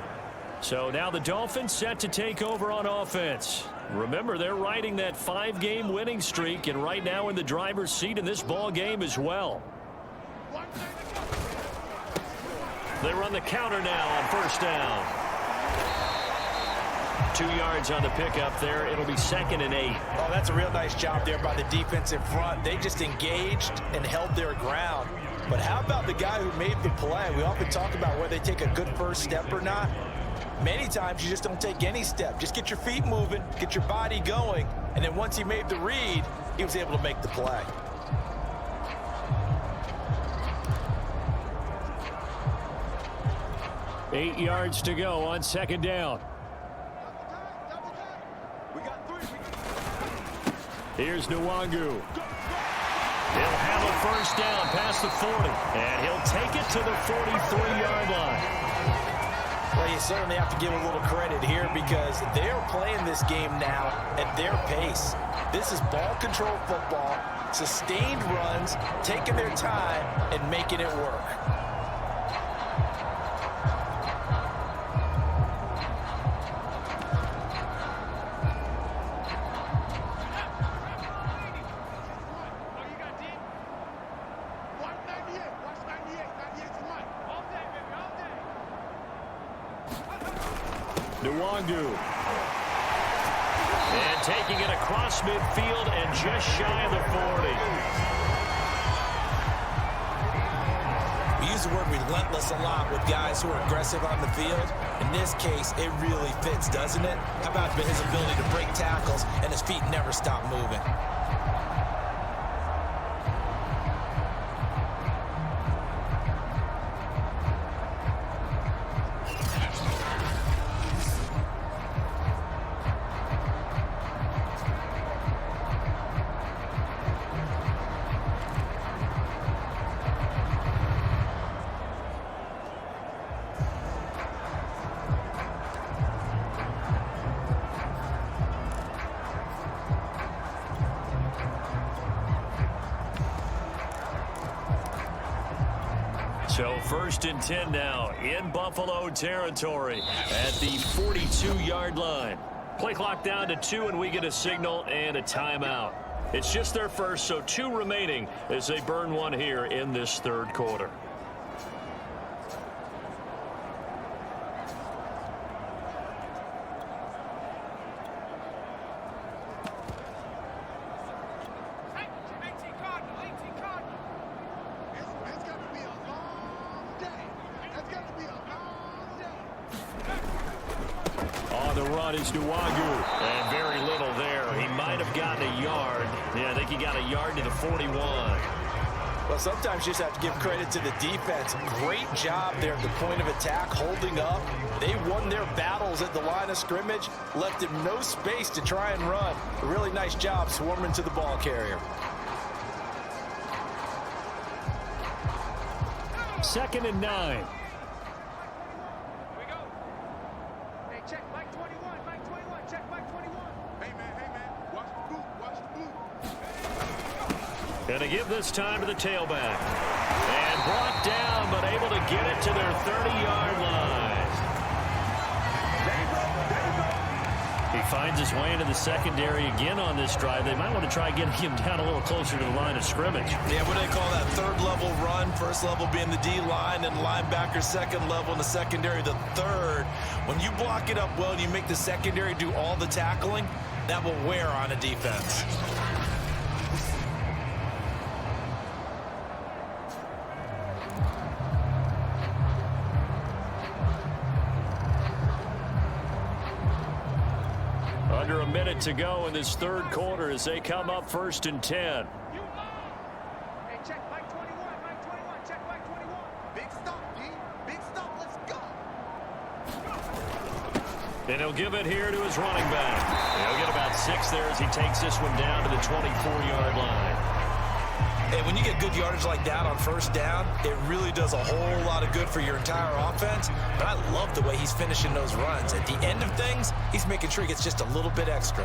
Speaker 2: So now the Dolphins set to take over on offense. Remember, they're riding that 5-game winning streak, and right now in the driver's seat in this ball game as well. They run the counter now on 1st down. 2 yards on the pickup there. It'll be 2nd and 8.
Speaker 3: Oh, that's a real nice job there by the defense in front. They just engaged and held their ground. But how about the guy who made the play? We often talk about whether they take a good first step or not. Many times you just don't take any step. Just get your feet moving, get your body going, and then once he made the read, he was able to make the play.
Speaker 2: Eight yards to go on 2nd down. Here's Nwangu. He'll have a 1st down past the 40, and he'll take it to the 43-yard line.
Speaker 3: Well, you certainly have to give a little credit here because they're playing this game now at their pace. This is ball control football, sustained runs, taking their time and making it work.
Speaker 2: And taking it across midfield and just shy of the 40.
Speaker 3: We use the word relentless a lot with guys who are aggressive on the field. In this case, it really fits, doesn't it? How about his ability to break tackles and his feet never stop moving?
Speaker 2: So 1st and 10 now in Buffalo territory at the 42-yard line. Play clock down to 2, and we get a signal and a timeout. It's just their first, so 2 remaining as they burn one here in this 3rd quarter. Is Nwagu, and very little there. He might have gotten a yard. Yeah, I think he got a yard to the 41.
Speaker 3: Well, sometimes you just have to give credit to the defense. Great job there at the point of attack, holding up. They won their battles at the line of scrimmage, left him no space to try and run. A really nice job swarming to the ball carrier.
Speaker 2: 2nd and 9. Going to give this time to the tailback. And brought down, but able to get it to their 30-yard line. He finds his way into the secondary again on this drive. They might want to try getting him down a little closer to the line of scrimmage.
Speaker 3: Yeah, what do they call that? 3rd level run. 1st level being the D-line, and linebacker 2nd level in the secondary, the 3rd. When you block it up well and you make the secondary do all the tackling, that will wear on a defense.
Speaker 2: Under a minute to go in this 3rd quarter as they come up 1st and 10.
Speaker 6: Hey, check Mike 21, Mike 21, check Mike 21. Big stop, D. Big stop, let's go.
Speaker 2: And he'll give it here to his running back. He'll get about 6 there as he takes this one down to the 24-yard line.
Speaker 3: And when you get good yardage like that on 1st down, it really does a whole lot of good for your entire offense. But I love the way he's finishing those runs. At the end of things, he's making sure he gets just a little bit extra.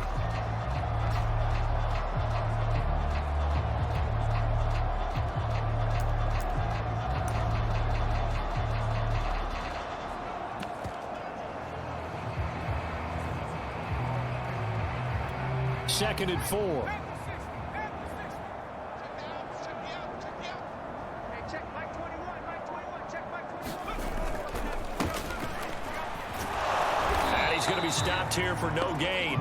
Speaker 2: Second and 4. Stopped here for no gain.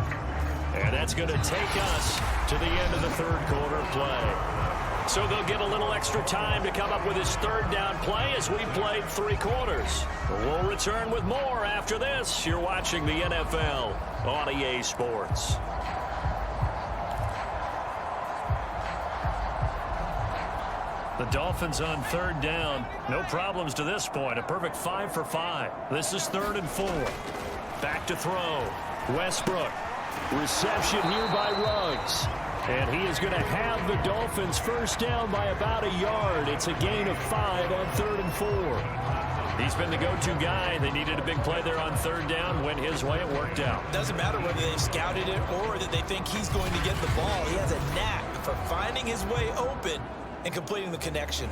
Speaker 2: And that's going to take us to the end of the 3rd quarter play. So they'll get a little extra time to come up with his 3rd down play as we played 3 quarters. We'll return with more after this. You're watching the NFL on EA Sports. The Dolphins on 3rd down. No problems to this point. A perfect 5 for 5. This is 3rd and 4. Back to throw. Westbrook. Reception here by Ruggs. And he is going to have the Dolphins first down by about a yard. It's a gain of 5 on 3rd and 4.
Speaker 7: He's been the go-to guy. They needed a big play there on 3rd down. Went his way. It worked out.
Speaker 3: Doesn't matter whether they've scouted it or that they think he's going to get the ball. He has a knack for finding his way open and completing the connection.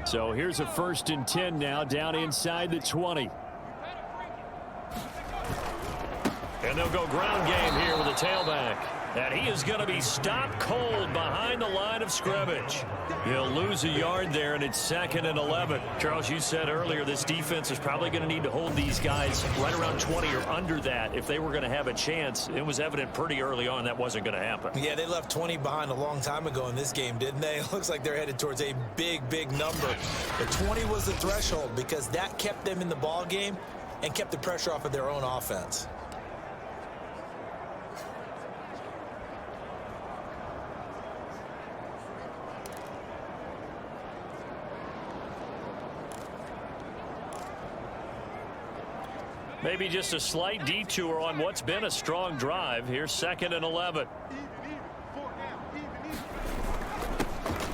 Speaker 2: So here's a 1st and 10 now, down inside the 20.
Speaker 7: And they'll go ground game here with a tailback. And he is going to be stopped cold behind the line of scrimmage. He'll lose a yard there, and it's 2nd and 11. Charles, you said earlier this defense is probably going to need to hold these guys right around 20 or under that if they were going to have a chance. It was evident pretty early on that wasn't going to happen.
Speaker 3: Yeah, they left 20 behind a long time ago in this game, didn't they? It looks like they're headed towards a big, big number. But 20 was the threshold because that kept them in the ball game and kept the pressure off of their own offense.
Speaker 7: Maybe just a slight detour on what's been a strong drive. Here's 2nd and 11.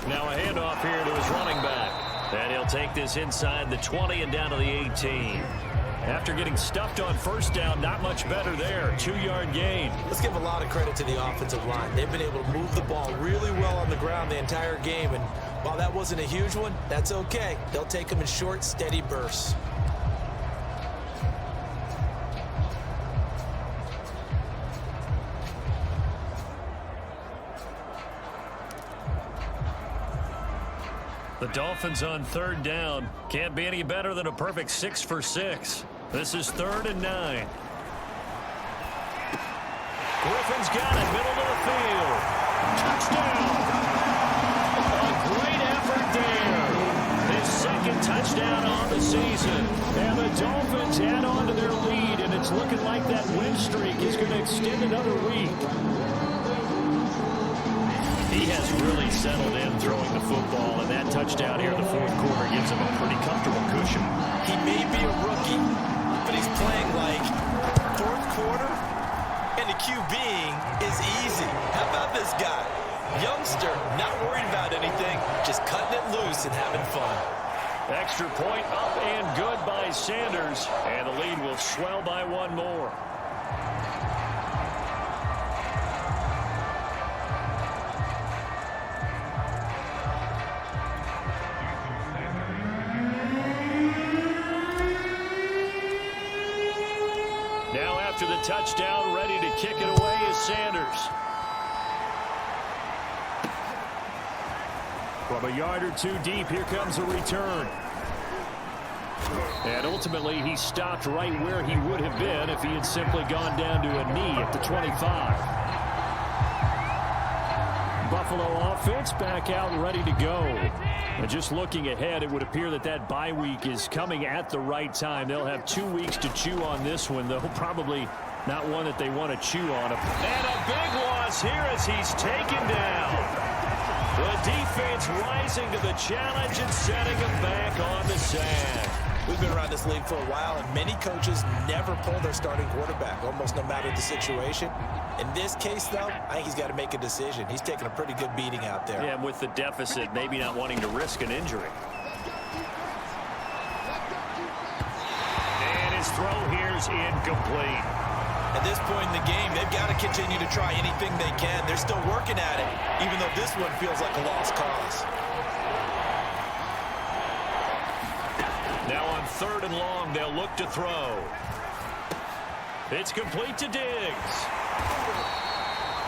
Speaker 7: Now a handoff here to his running back. And he'll take this inside the 20 and down to the 18. After getting stuffed on 1st down, not much better there. 2-yard gain.
Speaker 3: Let's give a lot of credit to the offensive line. They've been able to move the ball really well on the ground the entire game. And while that wasn't a huge one, that's okay. They'll take them in short, steady bursts.
Speaker 7: The Dolphins on 3rd down. Can't be any better than a perfect 6 for 6. This is 3rd and 9. Griffin's got it, middle of the field. Touchdown. A great effort there. His 2nd touchdown on the season. And the Dolphins add on to their lead, and it's looking like that win streak is going to extend another week. He has really settled in throwing the football, and that touchdown here in the 4th quarter gives him a pretty comfortable cushion.
Speaker 3: He may be a rookie, but he's playing like 4th quarter, and the QBing is easy. How about this guy? Youngster, not worried about anything, just cutting it loose and having fun.
Speaker 7: Extra point up and good by Sanders, and the lead will swell by 1 more. To the touchdown, ready to kick it away is Sanders.
Speaker 2: From a yard or 2 deep, here comes a return. And ultimately, he stopped right where he would have been if he had simply gone down to a knee at the 25. Buffalo offense back out and ready to go. And just looking ahead, it would appear that that bye week is coming at the right time. They'll have 2 weeks to chew on this one, though probably not one that they want to chew on.
Speaker 7: And a big loss here as he's taken down. The defense rising to the challenge and setting him back on the sack.
Speaker 3: We've been around this league for a while, and many coaches never pull their starting quarterback, almost no matter the situation. In this case, though, I think he's got to make a decision. He's taking a pretty good beating out there.
Speaker 7: Yeah, and with the deficit, maybe not wanting to risk an injury. And his throw here is incomplete.
Speaker 3: At this point in the game, they've got to continue to try anything they can. They're still working at it, even though this one feels like a lost cause.
Speaker 7: Now on 3rd and long, they'll look to throw. It's complete to Diggs.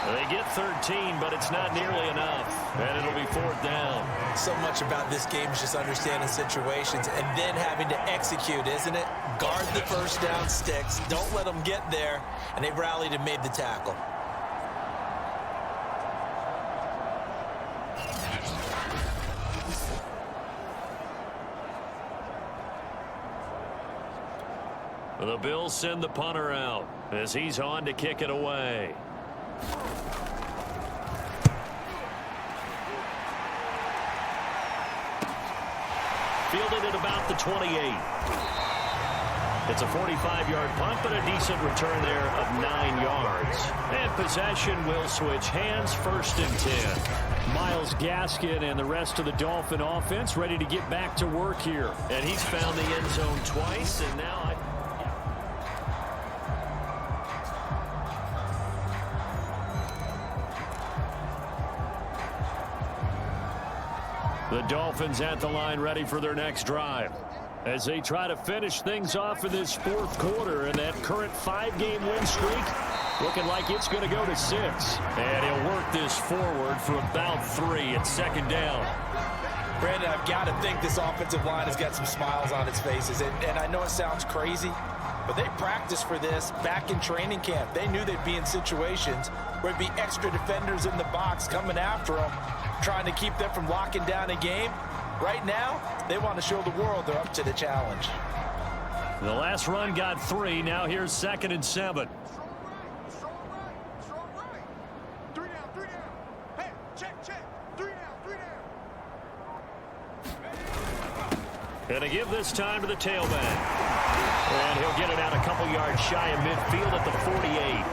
Speaker 7: They get 13, but it's not nearly enough. And it'll be 4th down.
Speaker 3: So much about this game is just understanding situations and then having to execute, isn't it? Guard the first down sticks. Don't let them get there. And they rallied and made the tackle.
Speaker 7: The Bills send the punter out as he's on to kick it away. Fielded at about the 28. It's a 45-yard punt, but a decent return there of 9 yards. And possession will switch hands, 1st and 10.
Speaker 2: Myles Gaskin and the rest of the Dolphin offense ready to get back to work here.
Speaker 7: And he's found the end zone twice, and now
Speaker 2: the Dolphins at the line ready for their next drive as they try to finish things off in this 4th quarter, and that current 5-game win streak looking like it's going to go to 6.
Speaker 7: And he'll work this forward for about 3 at 2nd down.
Speaker 3: Brandon, I've got to think this offensive line has got some smiles on its faces. And I know it sounds crazy, but they practiced for this back in training camp. They knew they'd be in situations where there'd be extra defenders in the box coming after them, trying to keep them from locking down a game. Right now, they want to show the world they're up to the challenge.
Speaker 7: The last run got 3. Now here's 2nd and 7. Going to give this time to the tailback. And he'll get it out a couple yards shy of midfield at the 48.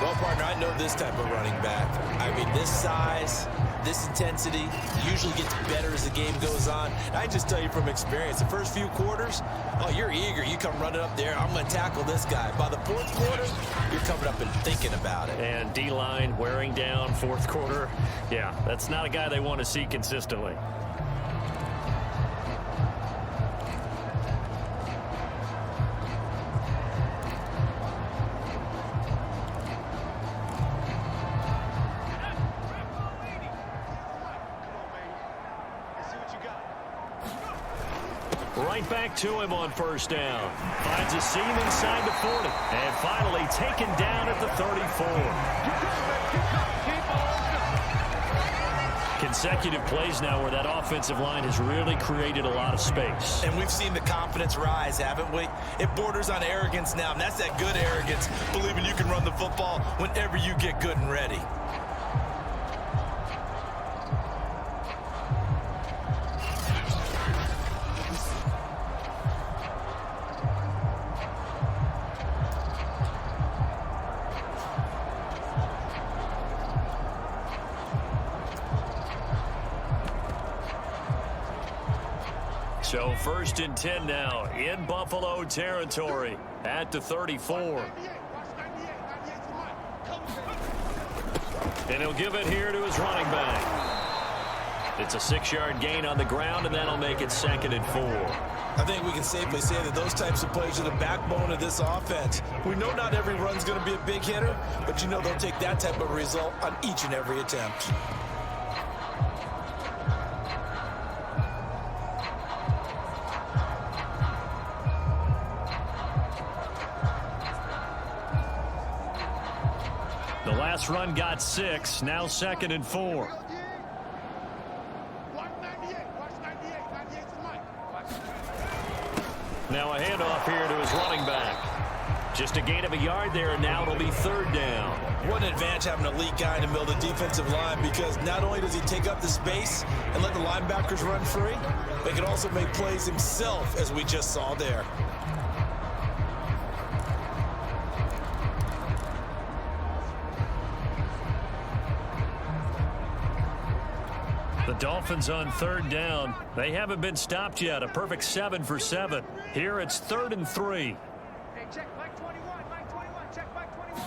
Speaker 3: Well, partner, I know this type of running back. I mean, this size, this intensity usually gets better as the game goes on. And I just tell you from experience, the first few quarters, oh, you're eager. You come running up there, I'm going to tackle this guy. By the 4th quarter, you're coming up and thinking about it.
Speaker 7: And D-line wearing down 4th quarter. Yeah, that's not a guy they want to see consistently. Right back to him on 1st down. Finds a seam inside the 40. And finally taken down at the 34. Consecutive plays now where that offensive line has really created a lot of space.
Speaker 3: And we've seen the confidence rise, haven't we? It borders on arrogance now, and that's that good arrogance, believing you can run the football whenever you get good and ready.
Speaker 7: So 1st and 10 now in Buffalo territory at the 34. And he'll give it here to his running back. It's a 6-yard gain on the ground, and that'll make it 2nd and 4.
Speaker 3: I think we can safely say that those types of plays are the backbone of this offense. We know not every run's going to be a big hitter, but you know they'll take that type of result on each and every attempt.
Speaker 7: The last run got 6, now 2nd and 4. Now a handoff here to his running back. Just a gain of a yard there, and now it'll be 3rd down.
Speaker 3: What an advantage having an elite guy in the middle of the defensive line, because not only does he take up the space and let the linebackers run free, but he can also make plays himself, as we just saw there.
Speaker 7: The Dolphins on 3rd down. They haven't been stopped yet. A perfect 7 for 7. Here it's 3rd and 3.
Speaker 6: Hey, check Mike 21, Mike 21, check Mike 21.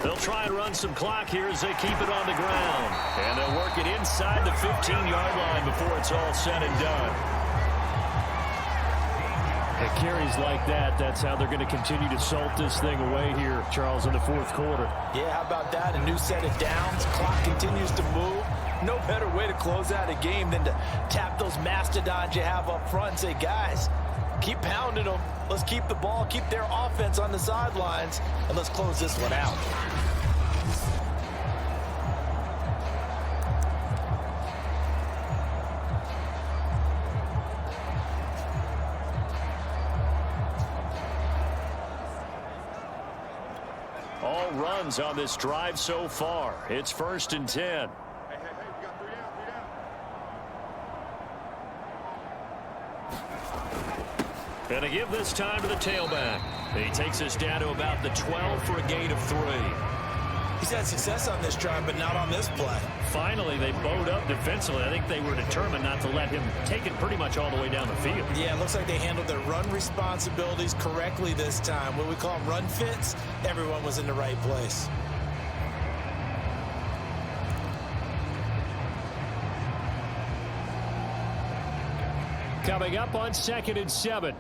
Speaker 7: They'll try and run some clock here as they keep it on the ground. And they'll work it inside the 15-yard line before it's all said and done.
Speaker 2: At carries like that, that's how they're going to continue to salt this thing away here, Charles, in the 4th quarter.
Speaker 3: Yeah, how about that? A new set of downs. Clock continues to move. No better way to close out a game than to tap those mastodons you have up front and say, guys, keep pounding them. Let's keep the ball, keep their offense on the sidelines, and let's close this one out.
Speaker 7: no runs on this drive so far. It's 1st and 10.
Speaker 6: Hey, we got 3 down.
Speaker 7: And to give this time to the tailback. He takes us down to about the 12 for a gain of 3.
Speaker 3: He's had success on this drive, but not on this play.
Speaker 7: Finally, they bowed up defensively. I think they were determined not to let him take it pretty much all the way down the field.
Speaker 3: Yeah, it looks like they handled their run responsibilities correctly this time. What we call them run fits, everyone was in the right place.
Speaker 2: Coming up on 2nd and 7.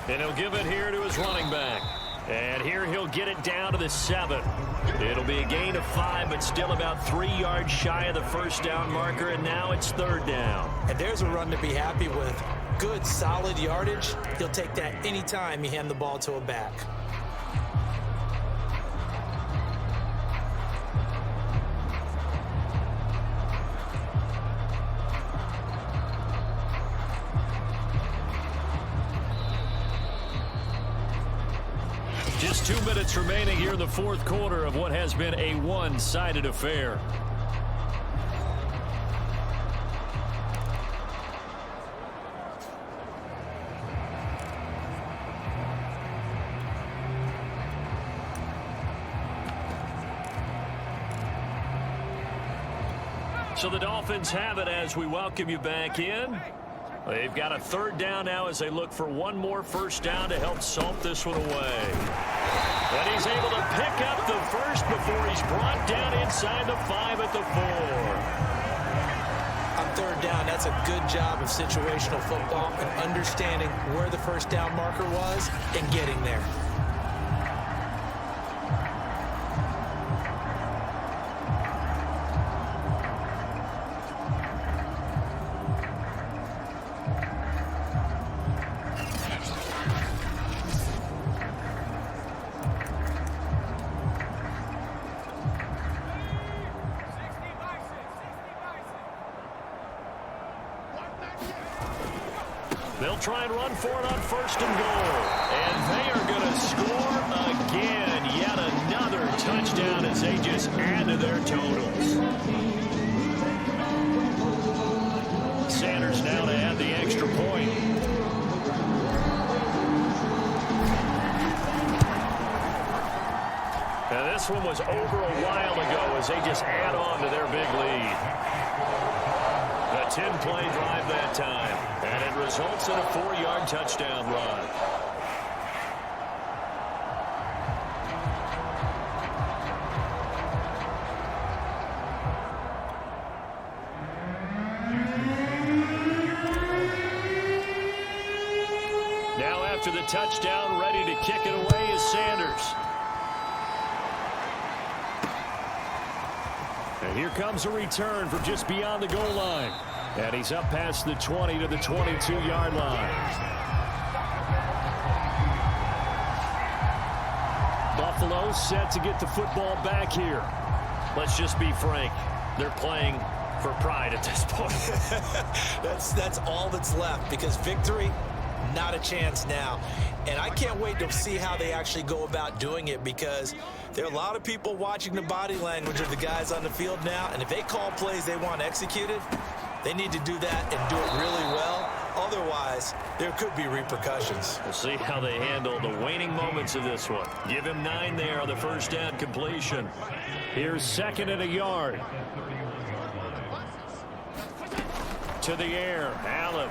Speaker 7: And he'll give it here to his running back. And here he'll get it down to the 7. It'll be a gain of 5, but still about 3 yards shy of the first down marker, and now it's 3rd down.
Speaker 3: And there's a run to be happy with. Good, solid yardage. He'll take that anytime you hand the ball to a back.
Speaker 7: Just 2 minutes remaining here in the 4th quarter of what has been a one-sided affair. So the Dolphins have it as we welcome you back in. They've got a 3rd down now as they look for one more first down to help salt this one away. And he's able to pick up the first before he's brought down inside the 5 at the 4.
Speaker 3: On 3rd down, that's a good job of situational football and understanding where the first down marker was and getting there.
Speaker 7: They'll try and run for it on 1st and goal. And they are going to score again. Yet another touchdown as they just add to their totals. Sanders now to add the extra point. Now this one was over a while ago as they just add on to their big lead. A 10-play drive that time, and it results in a 4-yard touchdown run. Now after the touchdown, ready to kick it away is Sanders. And here comes a return from just beyond the goal line. And he's up past the 20 to the 22-yard line. Buffalo set to get the football back here. Let's just be frank. They're playing for pride at this point.
Speaker 3: That's all that's left because victory, not a chance now. And I can't wait to see how they actually go about doing it because there are a lot of people watching the body language of the guys on the field now. And if they call plays they want executed, they need to do that and do it really well. Otherwise, there could be repercussions.
Speaker 7: We'll see how they handle the waning moments of this one. Give him 9 there on the first down completion.
Speaker 2: Here's 2nd and a yard.
Speaker 7: To the air, Allen.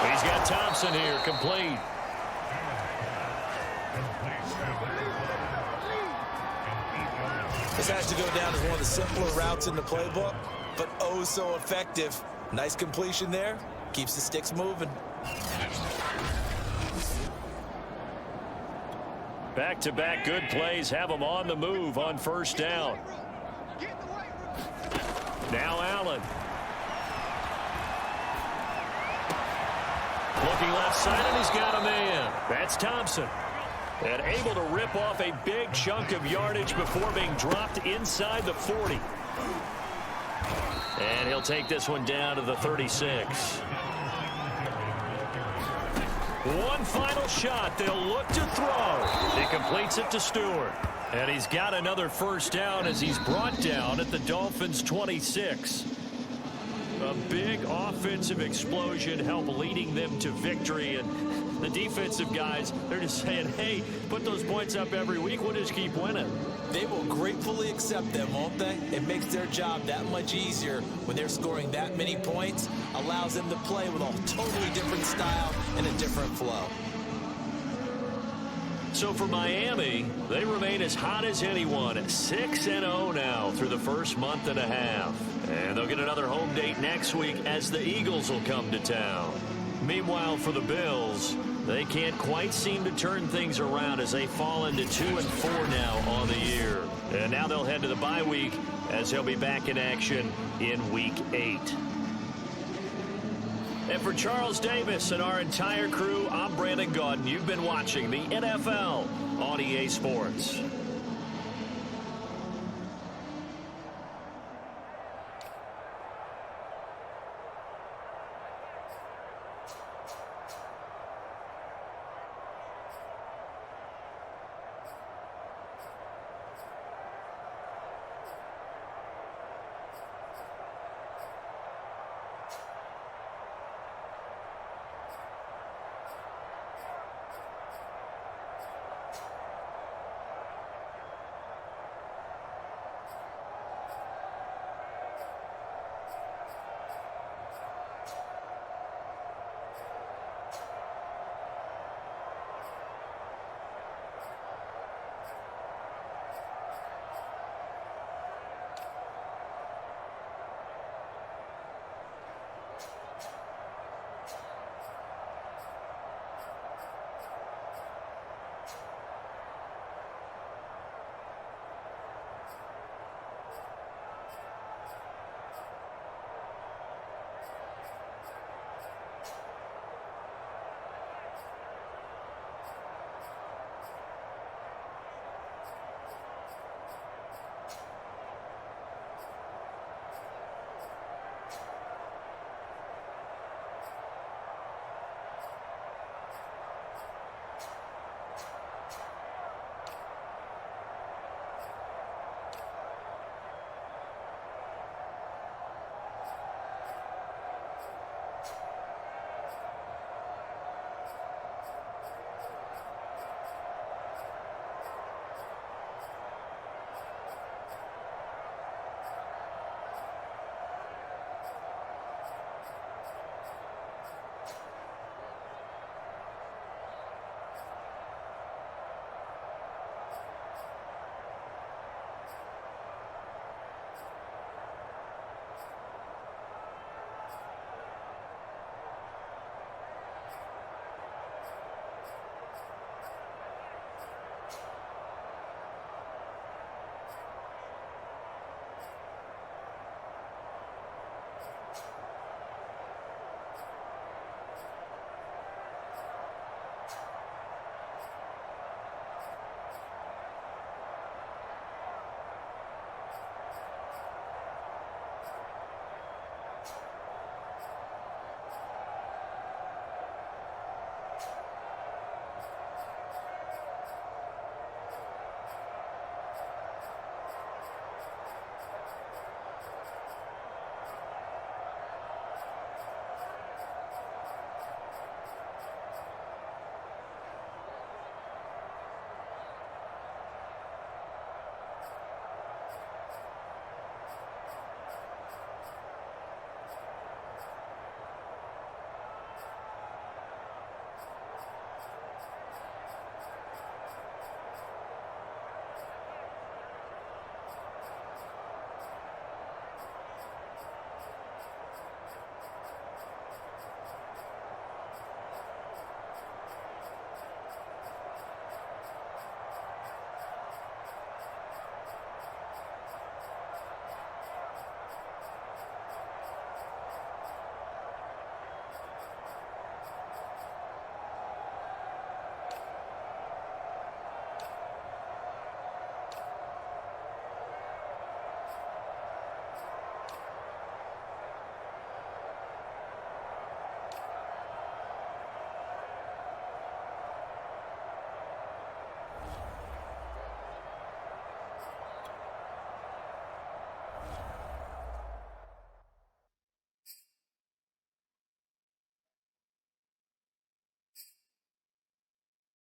Speaker 7: He's got Thompson here, complete.
Speaker 3: This has to go down as one of the simpler routes in the playbook, but oh so effective. Nice completion there. Keeps the sticks moving.
Speaker 7: Back-to-back good plays have them on the move on first down. Now Allen. Looking left side, and he's got a man. That's Thompson. And able to rip off a big chunk of yardage before being dropped inside the 40. And he'll take this one down to the 36. One final shot. They'll look to throw. He completes it to Stewart. And he's got another first down as he's brought down at the Dolphins' 26. A big offensive explosion helped leading them to victory. And the defensive guys, they're just saying, hey, put those points up every week. We'll just keep winning.
Speaker 3: They will gratefully accept them, won't they? It makes their job that much easier when they're scoring that many points. Allows them to play with a totally different style and a different flow.
Speaker 7: So for Miami, they remain as hot as anyone at 6-0 now through the first month and a half. And they'll get another home date next week as the Eagles will come to town. Meanwhile, for the Bills, they can't quite seem to turn things around as they fall into 2-4 now on the year. And now they'll head to the bye week as they'll be back in action in Week 8. And for Charles Davis and our entire crew, I'm Brandon Gaudin. You've been watching the NFL on EA Sports.